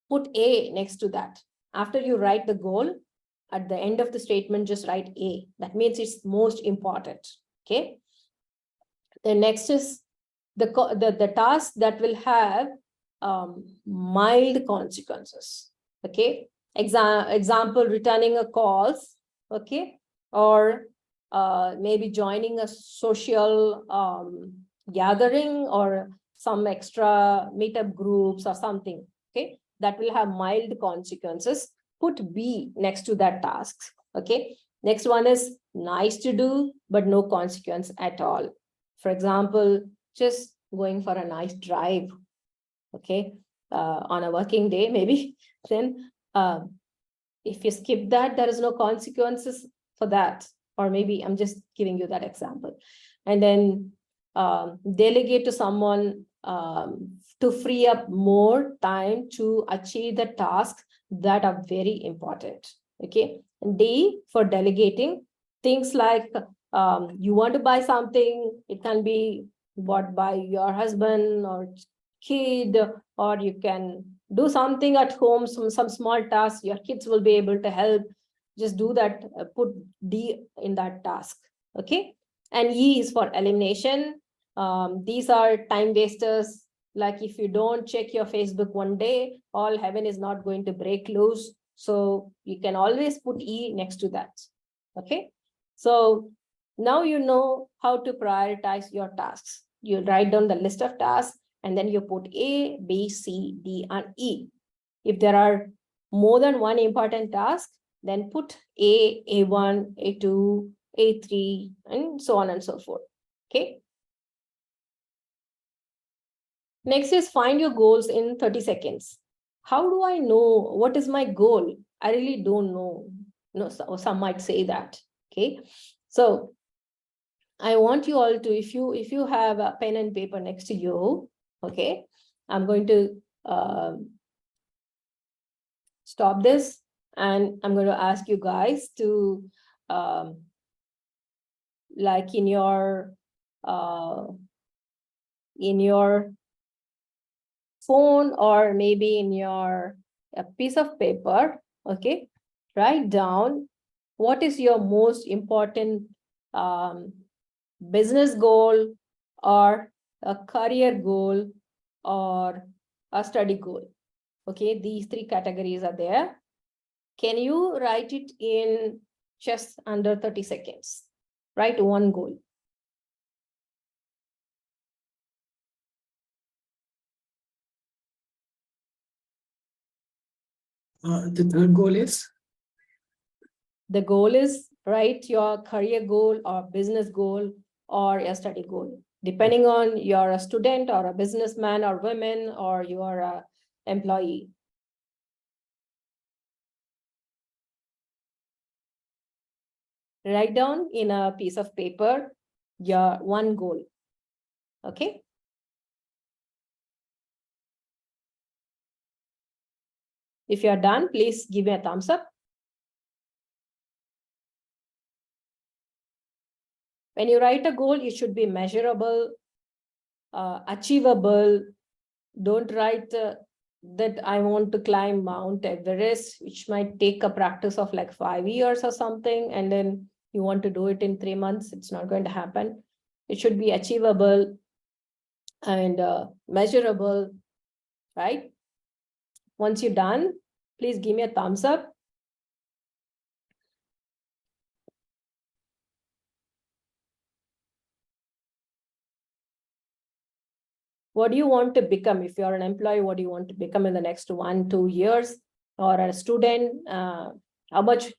put A next to that. After you write the goal, at the end of the statement, just write A. That means it's most important. Okay. The next is the task that will have mild consequences. Okay. Example, returning a calls. Okay. Or maybe joining a social gathering, or some extra meetup groups or something. Okay. That will have mild consequences. Put B next to that task. Okay. Next one is nice to do, but no consequence at all. For example, just going for a nice drive. Okay. On a working day, maybe. Then if you skip that, there is no consequences for that. Or maybe I'm just giving you that example. And then delegate to someone to free up more time to achieve the tasks that are very important. Okay. And D, for delegating, things like you want to buy something, it can be bought by your husband or kid, or you can do something at home, some small tasks, your kids will be able to help. Just do that, put D in that task. Okay. And E is for elimination. These are time wasters. Like if you don't check your Facebook one day, all heaven is not going to break loose. So you can always put E next to that. Okay. So now you know how to prioritize your tasks. You write down the list of tasks, and then you put A, B, C, D, and E. If there are more than one important task, then put A, A1, A2, A3, and so on and so forth. Okay. Next is find your goals in 30 seconds. How do I know what is my goal? I really don't know. No, some might say that. Okay. So I want you all to, if you have a pen and paper next to you, okay, I'm going to stop this, and I'm going to ask you guys to like in your phone, or maybe in your a piece of paper, okay, write down what is your most important business goal, or a career goal, or a study goal. Okay, these three categories are there. Can you write it in just under 30 seconds? Write one goal. The third goal is? The goal is write your career goal or business goal or a study goal, depending on you're a student or a businessman or woman, or you are a employee. Write down in a piece of paper your one goal. Okay. If you are done, please give me a thumbs up. When you write a goal, it should be measurable, achievable. Don't write that I want to climb Mount Everest, which might take a practice of like 5 years or something, and then you want to do it in 3 months. It's not going to happen. It should be achievable and measurable, right? Once you're done, please give me a thumbs up. What do you want to become? If you're an employee, what do you want to become in the next 1-2 years? Or a student, how much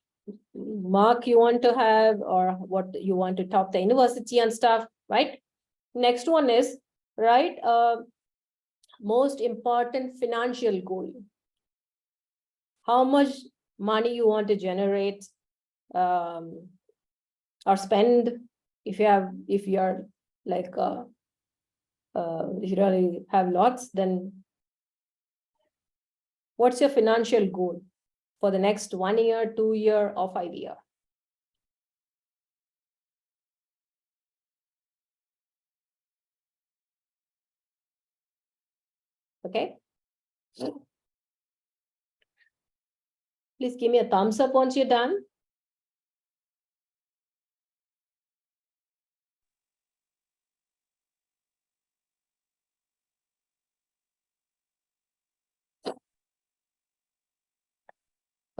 mark you want to have, or what you want to top the university and stuff, right? Next one is, right, most important financial goal. How much money you want to generate or spend. If you're like if you really have lots, then What's your financial goal for the next 1 year, 2 year, or 5 year? Okay. Please give me a thumbs up once you're done.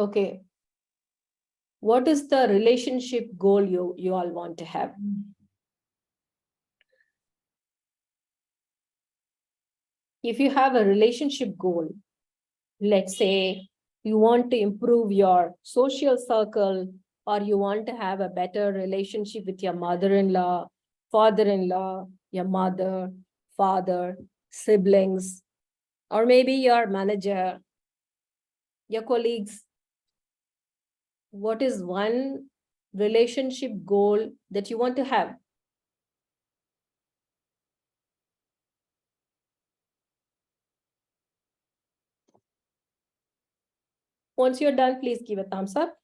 Okay. What is the relationship goal you all want to have? If you have a relationship goal, let's say you want to improve your social circle, or you want to have a better relationship with your mother-in-law, father-in-law, your mother, father, siblings, or maybe your manager, your colleagues. What is one relationship goal that you want to have? Once you're done, please give a thumbs up.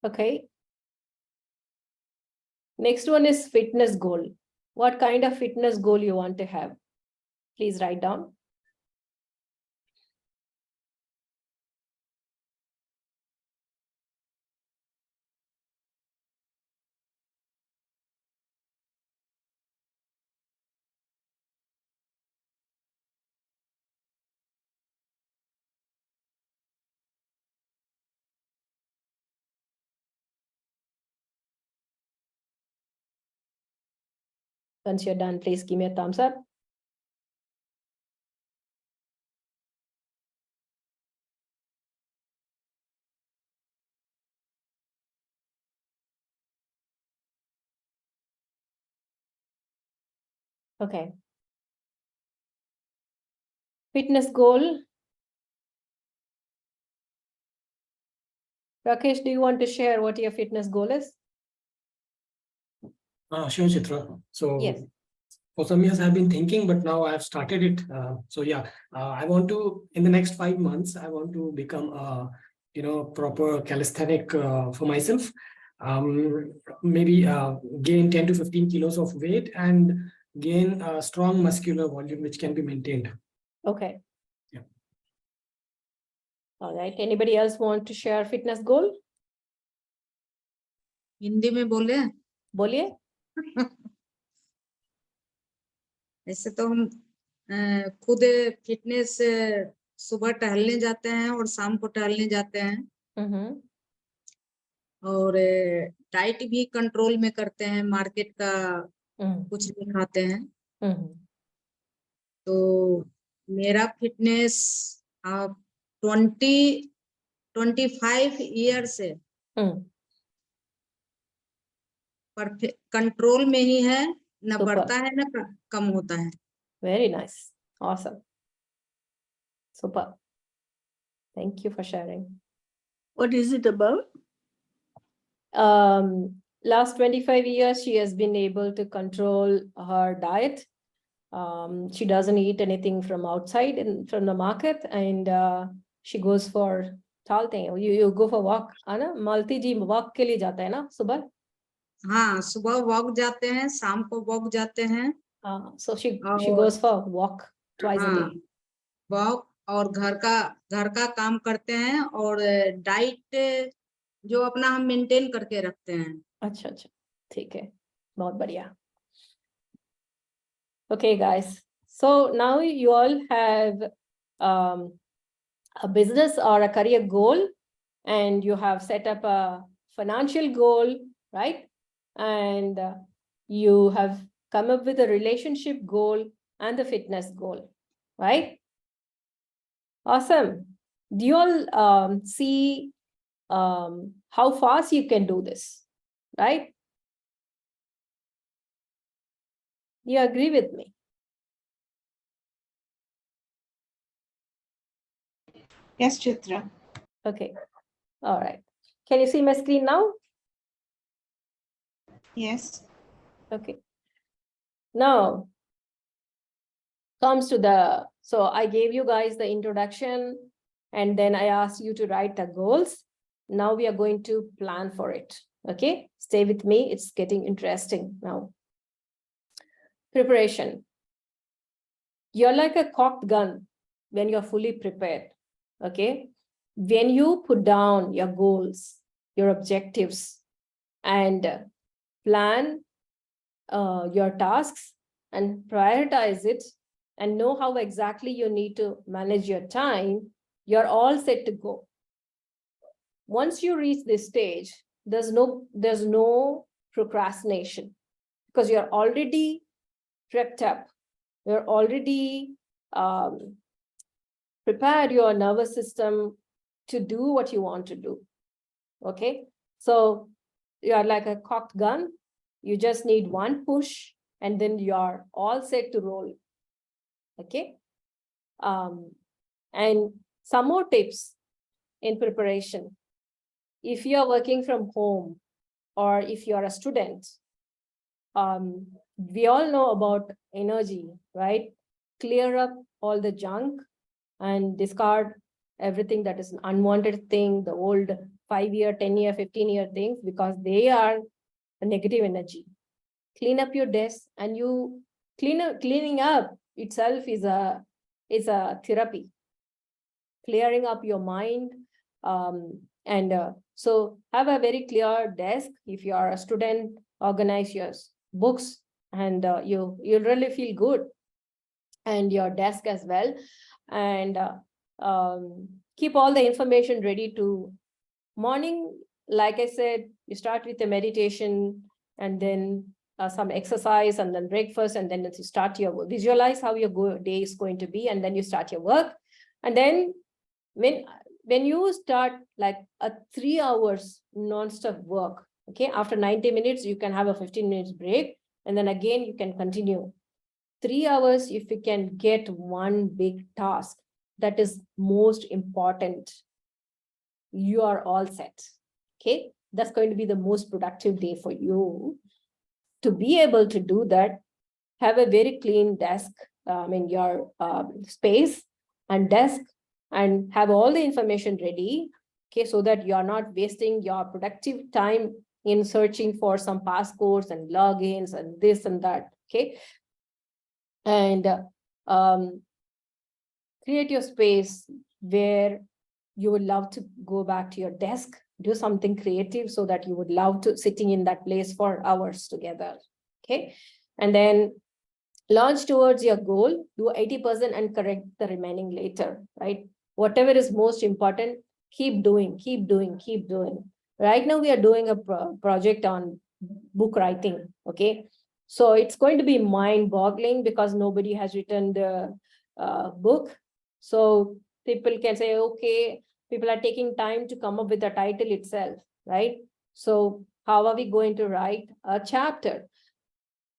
Okay. Next one is fitness goal. What kind of fitness goal you want to have? Please write down. Once you're done, please give me a thumbs up. Okay. Fitness goal. Rakesh, do you want to share what your fitness goal is? Sure, Chitra. So Yes. for some years I've been thinking, but now I've started it. So yeah, I want to, in the next 5 months, I want to become a, proper calisthenic for myself. Maybe gain 10 to 15 kilos of weight and gain a strong muscular volume, which can be maintained. Okay. Yeah. All right. Anybody else want to share fitness goal? Hindi में बोले बोलिए. ऐसे तो हम खुद fitness सुबह टहलने जाते हैं और शाम को टहलने जाते हैं Mm-hmm. और डाइट भी कंट्रोल में करते हैं, मार्केट का कुछ नहीं खाते हैं। Mm-hmm. तो मेरा फिटनेस 25 ईयर से कंट्रोल में ही है, न Super. बढ़ता है न कम होता है। Very nice. Awesome. Super. Thank you for sharing. What is it about? Last 25 years, she has been able to control her diet. She doesn't eat anything from outside and from the market, and she goes for चलते हैं. You go for walk, है ना? मालती जी walk के लिए जाता है ना सुबह? हाँ, सुबह वॉक जाते हैं, शाम को वॉक जाते हैं। So she goes for walk twice a day. Walk और घर का काम करते हैं और डाइट जो अपना हम मेंटेन करके रखते हैं। अच्छा, ठीक है, बहुत बढ़िया. Okay, guys. So now you all have a business or a career goal, and you have set up a financial goal, right? And you have come up with a relationship goal and the fitness goal, right? Awesome. Do you all see how fast you can do this, right? You agree with me? Yes, Chitra. Okay. All right. Can you see my screen now? Yes. Okay. Now comes to the, so I gave you guys the introduction and then I asked you to write the goals. Now we are going to plan for it. Okay. Stay with me. It's getting interesting now. Preparation. You're like a cocked gun when you're fully prepared. Okay. When you put down your goals, your objectives, and plan your tasks and prioritize it and know how exactly you need to manage your time, you're all set to go. Once you reach this stage, there's no procrastination because you're already prepped up. You're already prepared your nervous system to do what you want to do. Okay, so you're like a cocked gun. You just need one push and then you're all set to roll. Okay. And some more tips in preparation. If you're working from home or if you're a student, we all know about energy, right? Clear up all the junk and discard everything that is an unwanted thing, the old 5-year, 10-year, 15-year things, because they are a negative energy. Clean up your desk, and you cleaning up itself is a therapy. Clearing up your mind, so have a very clear desk. If you are a student, organize your books, and you'll really feel good, and your desk as well, and keep all the information ready to morning. Like I said, you start with a meditation and then some exercise and then breakfast, and then you start your work. Visualize how your day is going to be, and then you start your work. And then when you start like a 3 hours non-stop work, okay, after 90 minutes, you can have a 15 minutes break, and then again, you can continue. 3 hours, if you can get one big task that is most important, you are all set. Okay, that's going to be the most productive day for you. To be able to do that, have a very clean desk in your space and desk, and have all the information ready, okay, so that you're not wasting your productive time in searching for some passcodes and logins and this and that. Okay, and create your space where you would love to go back to your desk, do something creative so that you would love to sitting in that place for hours together. Okay, and then launch towards your goal, do 80% and correct the remaining later, right? Whatever is most important, keep doing. Right now we are doing a project on book writing, okay? So it's going to be mind-boggling because nobody has written the book. So people can say, okay, people are taking time to come up with the title itself, right? So how are we going to write a chapter?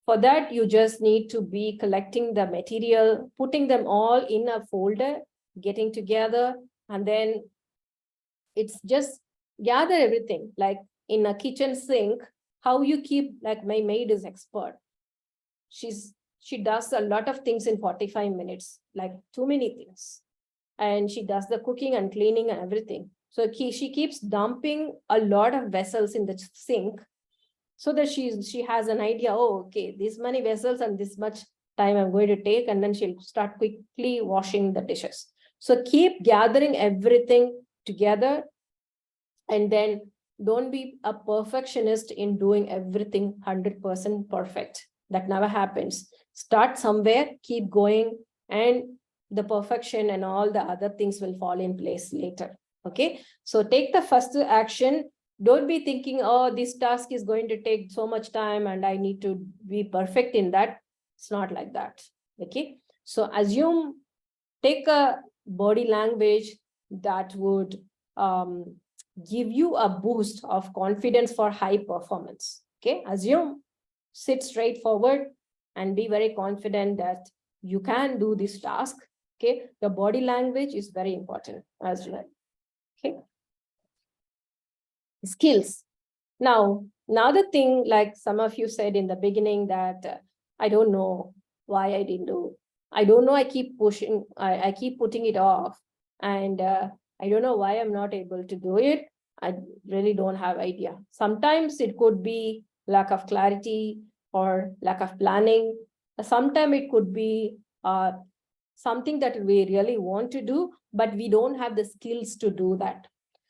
For that, you just need to be collecting the material, putting them all in a folder, getting together, and then it's just gather everything. Like in a kitchen sink, how you keep, like my maid is expert. She does a lot of things in 45 minutes, like too many things. And she does the cooking and cleaning and everything. So she keeps dumping a lot of vessels in the sink, so that she has an idea, oh, okay, this many vessels and this much time I'm going to take, and then she'll start quickly washing the dishes. So keep gathering everything together, and then don't be a perfectionist in doing everything 100% perfect. That never happens. Start somewhere, keep going, and the perfection and all the other things will fall in place later. Okay, so take the first action. Don't be thinking, oh, this task is going to take so much time and I need to be perfect in that. It's not like that. Okay, so assume, take a body language, that would give you a boost of confidence for high performance. Okay, assume, sit straight forward and be very confident that you can do this task. Okay, the body language is very important as well. Okay, skills. Now, another thing, like some of you said in the beginning, that I don't know why I didn't do. I don't know, I keep pushing, I keep putting it off, and I don't know why I'm not able to do it. I really don't have idea. Sometimes it could be lack of clarity or lack of planning. Sometimes it could be something that we really want to do, but we don't have the skills to do that.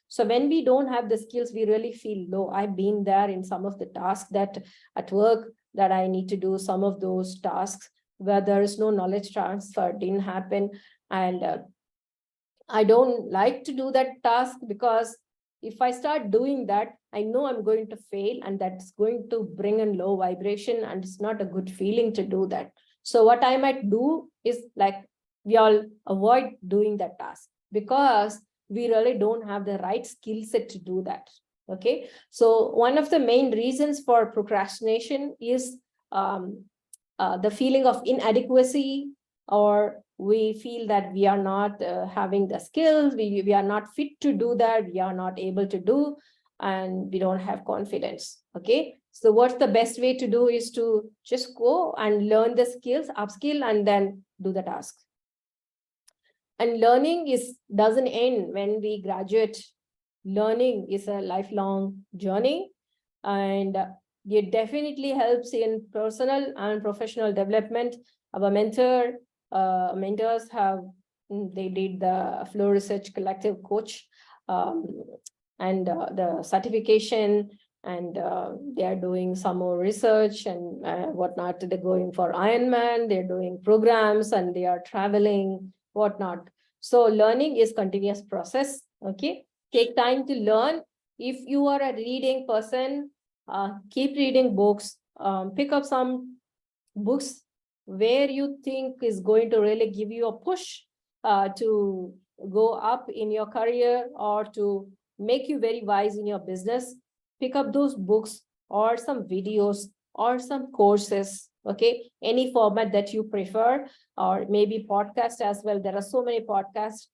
So when we don't have the skills, we really feel low. I've been there in some of the tasks that at work that I need to do, some of those tasks where there is no knowledge transfer, didn't happen. And I don't like to do that task, because if I start doing that, I know I'm going to fail, and that's going to bring in low vibration, and it's not a good feeling to do that. So what I might do is, like, we all avoid doing that task, because we really don't have the right skill set to do that. Okay, so one of the main reasons for procrastination is the feeling of inadequacy, or we feel that we are not having the skills, we are not fit to do that, we are not able to do, and we don't have confidence. Okay, so what's the best way to do is to just go and learn the skills, upskill, and then do the task. And learning doesn't end when we graduate. Learning is a lifelong journey, and it definitely helps in personal and professional development. Our mentors have, they did the Flow Research Collective Coach and the certification, and they are doing some more research and whatnot. They're going for Ironman, they're doing programs, and they are traveling, whatnot. So learning is continuous process. Okay, take time to learn. If you are a reading person, keep reading books, pick up some books where you think is going to really give you a push to go up in your career, or to make you very wise in your business. Pick up those books, or some videos, or some courses. Okay, any format that you prefer, or maybe podcast as well. There are so many podcasts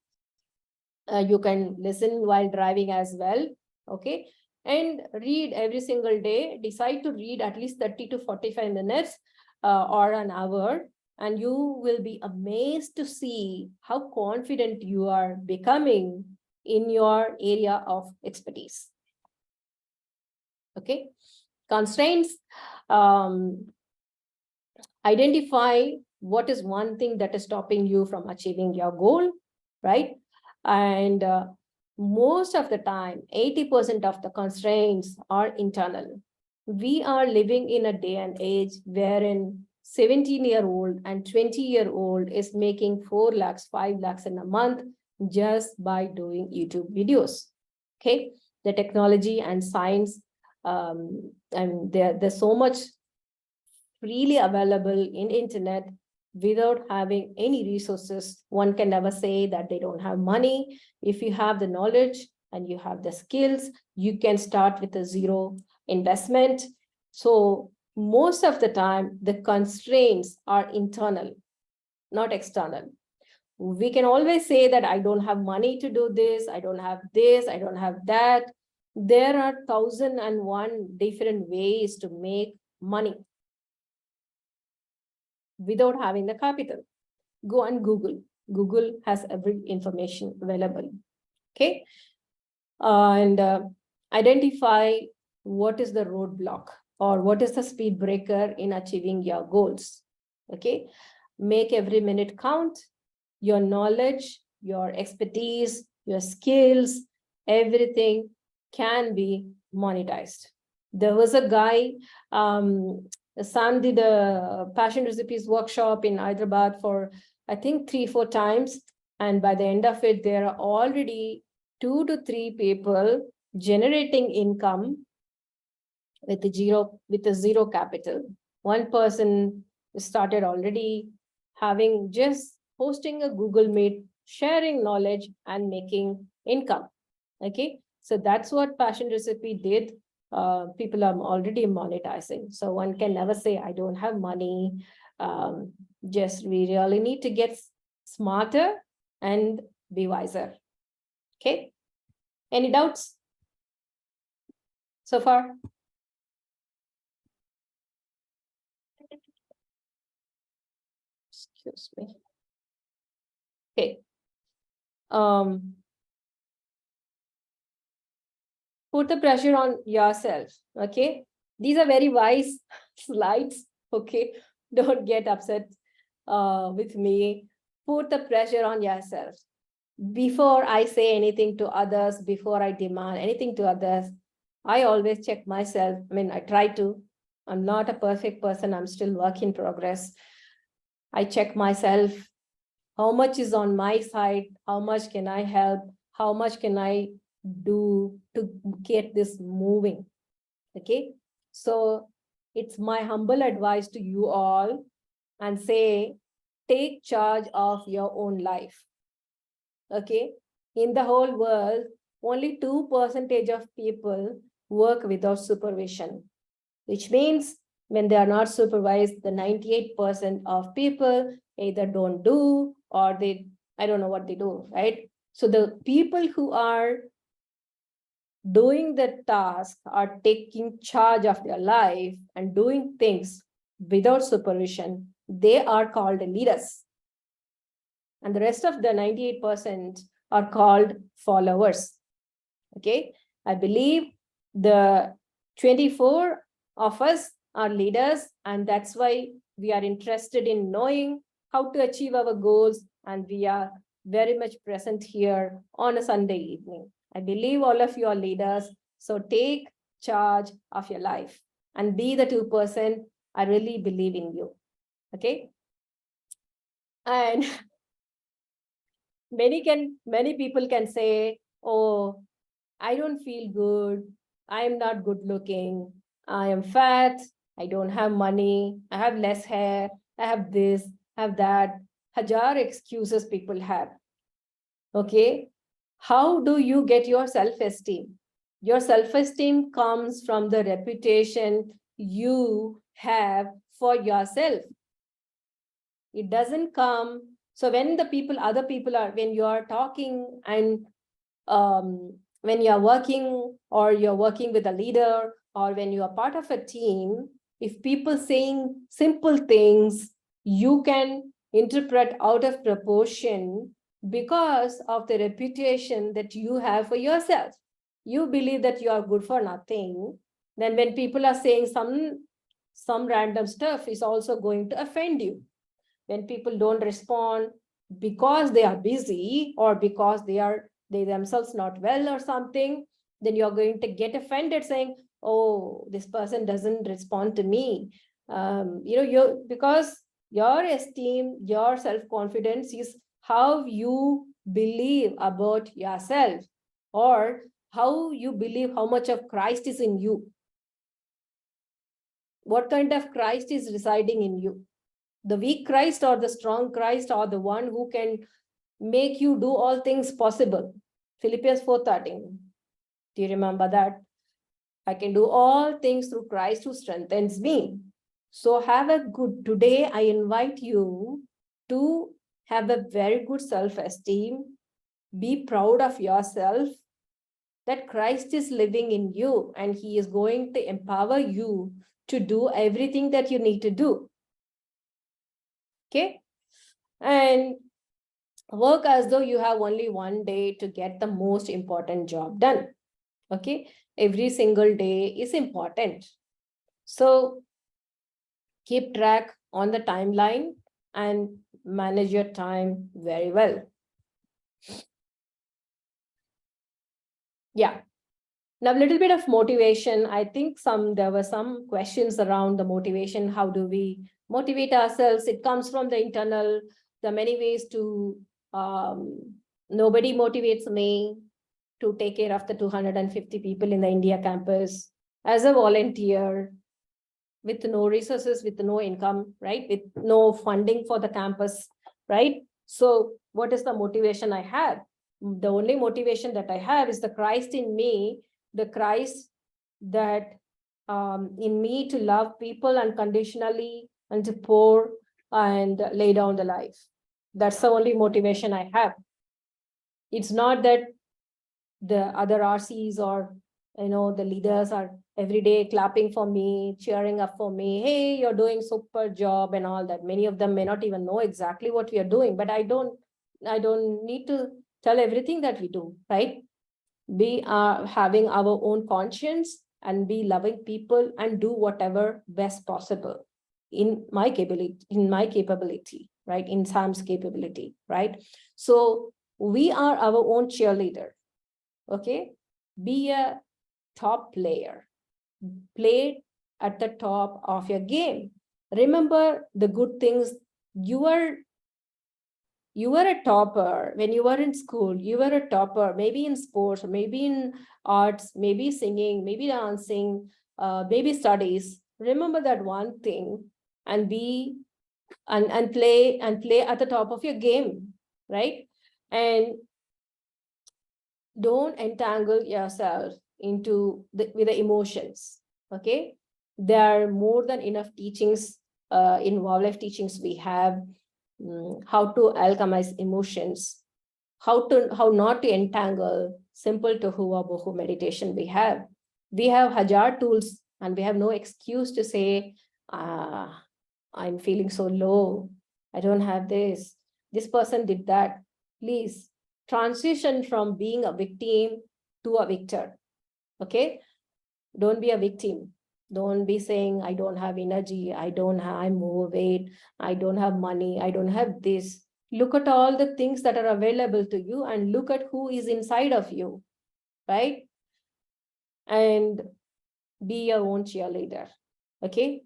you can listen while driving as well. Okay, and read every single day. Decide to read at least 30 to 45 minutes or an hour, and you will be amazed to see how confident you are becoming in your area of expertise. Okay, constraints. Identify what is one thing that is stopping you from achieving your goal, right? And most of the time, 80% of the constraints are internal. We are living in a day and age wherein 17-year-old and 20-year-old is making 4 lakhs, 5 lakhs in a month just by doing YouTube videos. Okay, the technology and science, and there's so much freely available in internet without having any resources. One can never say that they don't have money. If you have the knowledge and you have the skills, you can start with a zero investment. So most of the time, the constraints are internal, not external. We can always say that I don't have money to do this, I don't have this, I don't have that. There are 1,001 different ways to make money without having the capital. Go on Google. Google has every information available. Okay, and identify what is the roadblock, or what is the speed breaker in achieving your goals. Okay, make every minute count. Your knowledge, your expertise, your skills, everything can be monetized. There was a guy, Sam did a passion recipes workshop in Hyderabad for, I think, 3-4 times. And by the end of it, there are already 2 to 3 people generating income with a zero capital. One person started already having just hosting a Google Meet sharing knowledge and making income. Okay, so that's what Passion Recipe did. People are already monetizing, so one can never say I don't have money. Just we really need to get smarter and be wiser. Okay, any doubts so far? Excuse me. Okay. Put the pressure on yourself. Okay, these are very wise slides. Okay, don't get upset with me. Put the pressure on yourself. Before I say anything to others, before I demand anything to others, I always check myself. I mean, I try to. I'm not a perfect person. I'm still work in progress. I check myself. How much is on my side? How much can I help? How much can I do to get this moving? Okay, so it's my humble advice to you all, and say, take charge of your own life. Okay, in the whole world, only 2% of people work without supervision, which means when they are not supervised, the 98% of people either don't do or they, I don't know what they do, right? So the people who are doing the task are taking charge of their life and doing things without supervision, they are called leaders. And the rest of the 98% are called followers. Okay, I believe the 24 of us are leaders, and that's why we are interested in knowing how to achieve our goals, and we are very much present here on a Sunday evening. I believe all of you are leaders, so take charge of your life and be the 2%. I really believe in you. Okay, and many people can say, oh, I don't feel good, I am not good looking, I am fat, I don't have money, I have less hair, I have this, I have that. Hajar excuses people have. Okay, how do you get your self-esteem? Your self-esteem comes from the reputation you have for yourself. It doesn't come. So when the people, other people are, when you are talking and when you're working, or you're working with a leader, or when you are part of a team, if people saying simple things, you can interpret out of proportion because of the reputation that you have for yourself. You believe that you are good for nothing. Then when people are saying some random stuff, is also going to offend you. When people don't respond because they are busy, or because they themselves not well or something, then you're going to get offended saying, oh, this person doesn't respond to me. Because your esteem, your self-confidence is how you believe about yourself, or how you believe how much of Christ is in you. What kind of Christ is residing in you? The weak Christ or the strong Christ, or the one who can make you do all things possible? Philippians 4:13. Do you remember that? I can do all things through Christ who strengthens me. So have a good, today I invite you to have a very good self-esteem. Be proud of yourself, that Christ is living in you, and he is going to empower you to do everything that you need to do. Okay, and work as though you have only one day to get the most important job done. Okay, every single day is important. So keep track on the timeline and manage your time very well. Yeah. Now, a little bit of motivation. I think there were some questions around the motivation. How do we motivate ourselves? It comes from the internal. There are many ways to, nobody motivates me to take care of the 250 people in the India campus as a volunteer, with no resources, with no income, right? With no funding for the campus, right? So what is the motivation I have? The only motivation that I have is the Christ in me, the Christ that in me to love people unconditionally and to pour and lay down the life. That's the only motivation I have. It's not that the other RCs or the leaders are every day clapping for me, cheering up for me. Hey, you're doing super job and all that. Many of them may not even know exactly what we are doing, but I don't need to tell everything that we do, right? We are having our own conscience and be loving people and do whatever best possible in my capability, right? In Sam's capability, right? So we are our own cheerleader. Okay, be a top player, play at the top of your game. Remember the good things. You were a topper when you were in school. You were a topper, maybe in sports, or maybe in arts, maybe singing, maybe dancing, maybe studies. Remember that one thing and be and play at the top of your game, right? And don't entangle yourself into with the emotions. Okay, there are more than enough teachings in wildlife teachings. We have how to alchemize emotions, how not to entangle. Simple to Hua Bohu meditation. We have Hajar tools, and we have no excuse to say, I'm feeling so low, I don't have this person did that. Please transition from being a victim to a victor. Okay, don't be a victim. Don't be saying, I don't have energy, I'm overweight, I don't have money, I don't have this. Look at all the things that are available to you and look at who is inside of you, right? And be your own cheerleader. Okay,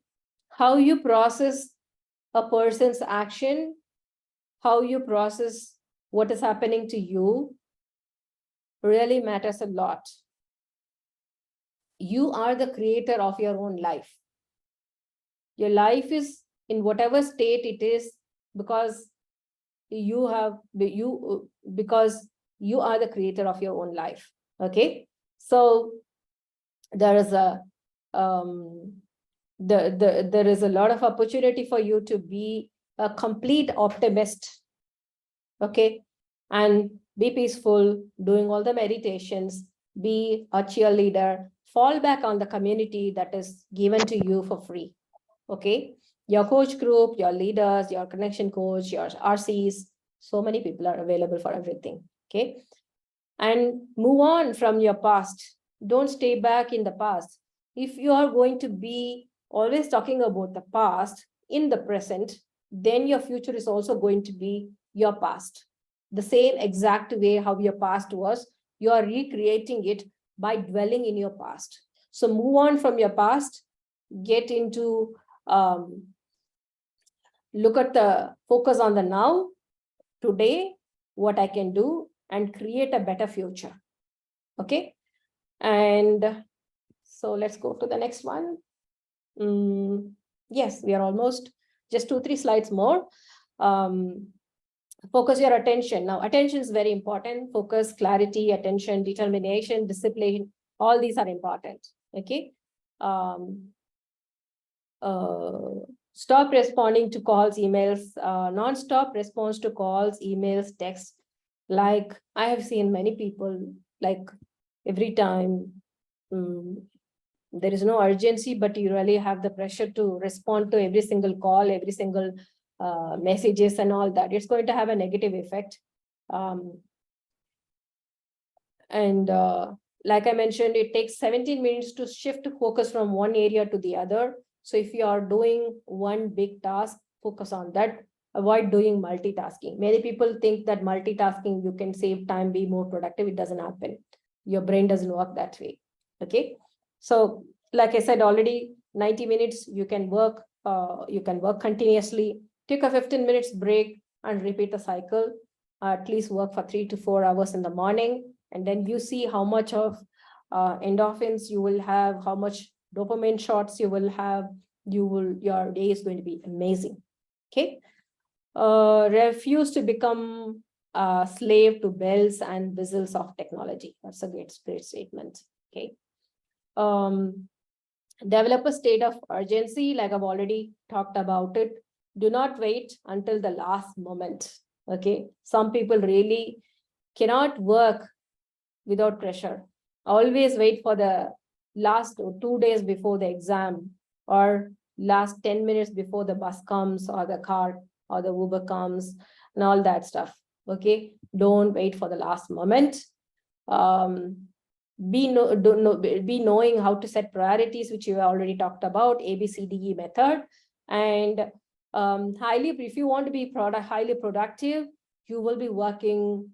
how you process a person's action, how you process what is happening to you really matters a lot. You are the creator of your own life. Your life is in whatever state it is because because you are the creator of your own life. Okay, so there is a there is a lot of opportunity for you to be a complete optimist. Okay, and be peaceful, doing all the meditations, be a cheerleader, fall back on the community that is given to you for free. Okay, your coach group, your leaders, your connection coach, your RCs, so many people are available for everything. Okay, and move on from your past. Don't stay back in the past. If you are going to be always talking about the past in the present, then your future is also going to be your past. The same exact way how your past was, you are recreating it by dwelling in your past. So move on from your past, get into look at the focus on the now, today, what I can do, and create a better future. Okay, and so let's go to the next one. Yes, we are almost just 2-3 slides more. Focus your attention. Now, attention is very important. Focus, clarity, attention, determination, discipline, all these are important. Okay. Stop responding to calls, emails, non-stop response to calls, emails, texts. Like I have seen many people, like every time there is no urgency, but you really have the pressure to respond to every single call, every single messages and all that. It's going to have a negative effect. Like I mentioned, it takes 17 minutes to shift focus from one area to the other. So if you are doing one big task, focus on that. Avoid doing multitasking. Many people think that multitasking, you can save time, be more productive. It doesn't happen. Your brain doesn't work that way. Okay. So like I said already, 90 minutes, you can work continuously. Take a 15 minutes break and repeat the cycle. At least work for 3 to 4 hours in the morning. And then you see how much of endorphins you will have, how much dopamine shots you will have. Your day is going to be amazing. Okay. refuse to become a slave to bells and whistles of technology. That's a great statement. Okay. Develop a state of urgency, like I've already talked about it. Do not wait until the last moment. Okay. Some people really cannot work without pressure. Always wait for the last 2 days before the exam, or last 10 minutes before the bus comes, or the car or the Uber comes, and all that stuff. Okay. Don't wait for the last moment. Be knowing how to set priorities, which you already talked about, ABCDE method. And if you want to be highly productive, you will be working,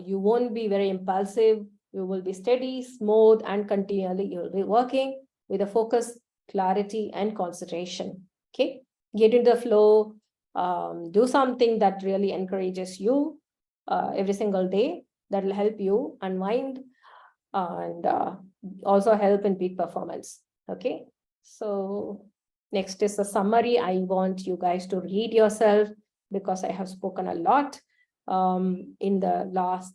you won't be very impulsive, you will be steady, smooth, and continually you'll be working with a focus, clarity, and concentration. Okay, get into the flow, do something that really encourages you every single day. That will help you unwind and also help in peak performance. Okay, so next is a summary. I want you guys to read yourself because I have spoken a lot in the last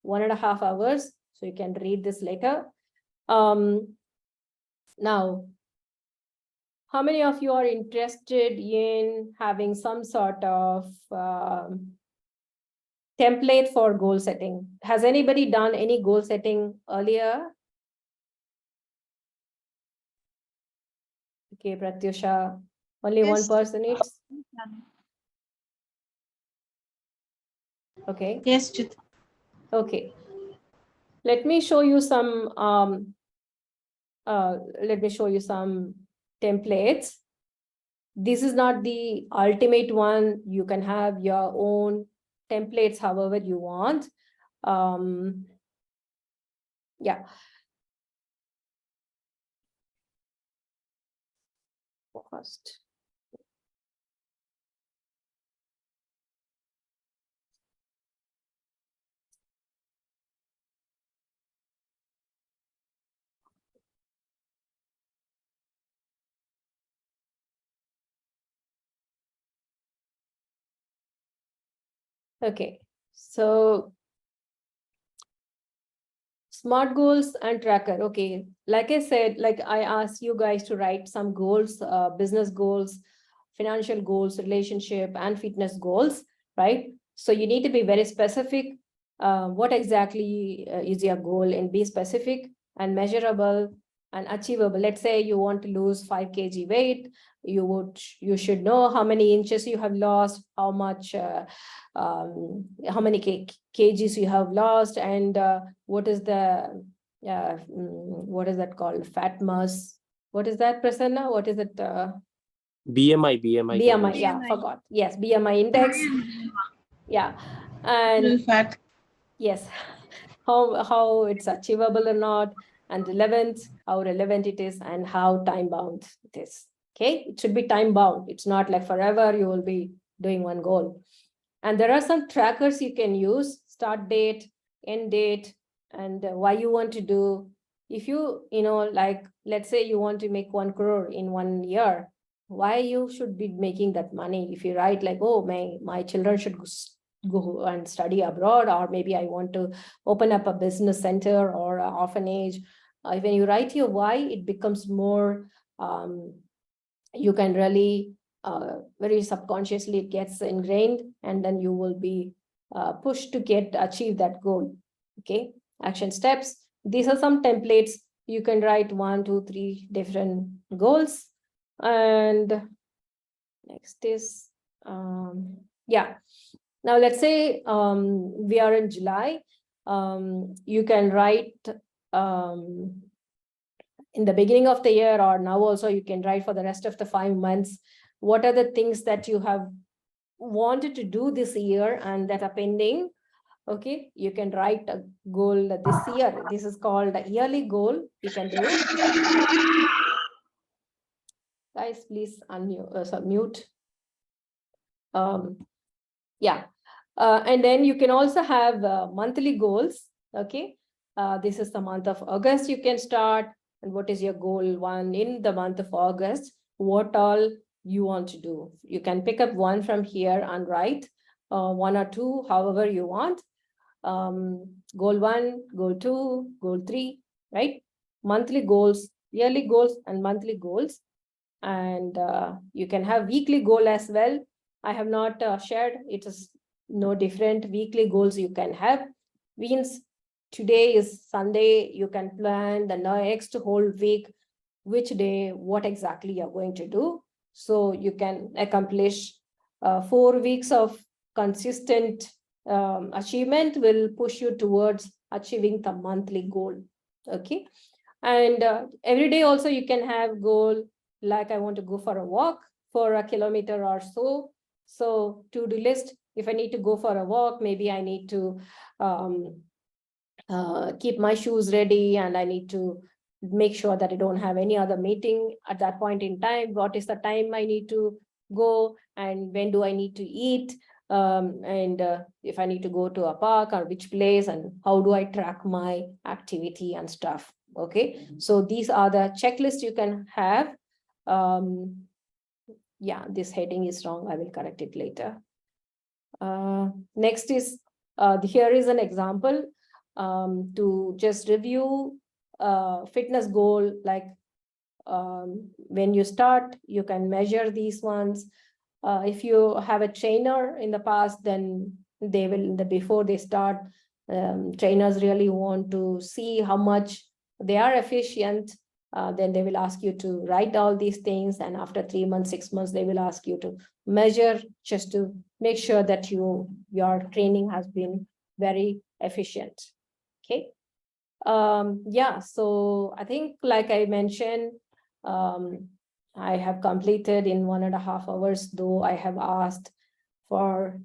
1.5 hours. So you can read this later. Now, how many of you are interested in having some sort of template for goal setting? Has anybody done any goal setting earlier? Okay, Pratyusha, only Yes. one person needs. Okay. Yes, Chitra. Okay. Let me show you some templates. This is not the ultimate one. You can have your own templates however you want. Yeah. First. Okay, so SMART goals and tracker. Okay, like I said, like I asked you guys to write some goals, business goals, financial goals, relationship, and fitness goals, right? So you need to be very specific. What exactly is your goal, and be specific and measurable and achievable. Let's say you want to lose 5 kg weight. You should know how many inches you have lost, how many kgs you have lost, and what is the what is that called, fat mass, what is that, Prasanna, what is it, BMI BMI, yeah, BMI. forgot, yes, BMI index, yeah, and Little fat. yes, how it's achievable or not, and how relevant it is, and how time bound it is. Okay, it should be time bound. It's not like forever you will be doing one goal. And there are some trackers you can use: start date, end date, and why you want to do. If like, let's say you want to make 1 crore in 1 year, why you should be making that money? If you write like, oh, my children should go and study abroad, or maybe I want to open up a business center or an orphanage. When you write your why, it becomes more, you can really very subconsciously it gets ingrained, and then you will be pushed to achieve that goal. Okay, action steps. These are some templates. You can write 1, 2, 3 different goals. And next is, yeah. Now let's say we are in July. You can write in the beginning of the year, or now also you can write for the rest of the 5 months. What are the things that you have wanted to do this year and that are pending? Okay, you can write a goal this year. This is called a yearly goal. You can do. Guys, please unmute, mute. Yeah. And then you can also have monthly goals. Okay. This is the month of August. You can start. And what is your goal 1 in the month of August? What all you want to do. You can pick up one from here and write one or two, however you want. Goal 1, goal 2, goal 3, right? Monthly goals, yearly goals, and monthly goals. And you can have weekly goal as well. I have not shared, it is no different. Weekly goals you can have. Means today is Sunday, you can plan the next whole week, which day, what exactly you're going to do. So you can accomplish 4 weeks of consistent achievement will push you towards achieving the monthly goal. Okay. And every day also you can have goal, like I want to go for a walk for a kilometer or so. So to-do list, if I need to go for a walk, maybe I need to keep my shoes ready, and I need to make sure that I don't have any other meeting at that point in time. What is the time I need to go, and when do I need to eat? And if I need to go to a park or which place, and how do I track my activity and stuff. Okay, so these are the checklists you can have. Yeah, this heading is wrong. I will correct it later. Next is, here is an example to just review fitness goal. Like when you start, you can measure these ones. If you have a trainer in the past, then they will, before they start, trainers really want to see how much they are efficient. Then they will ask you to write all these things, and after 3 months, 6 months, they will ask you to measure, just to make sure that your training has been very efficient. Okay. Yeah, so I think, like I mentioned, I have completed in 1.5 hours, though I have asked for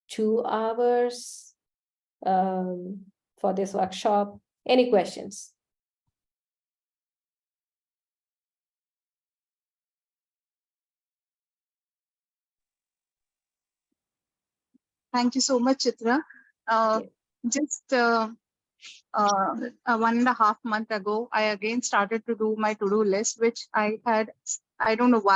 2 hours for this workshop. Any questions? Thank you so much, Chitra. Just 1.5 months ago, I again started to do my to-do list, which I don't know why.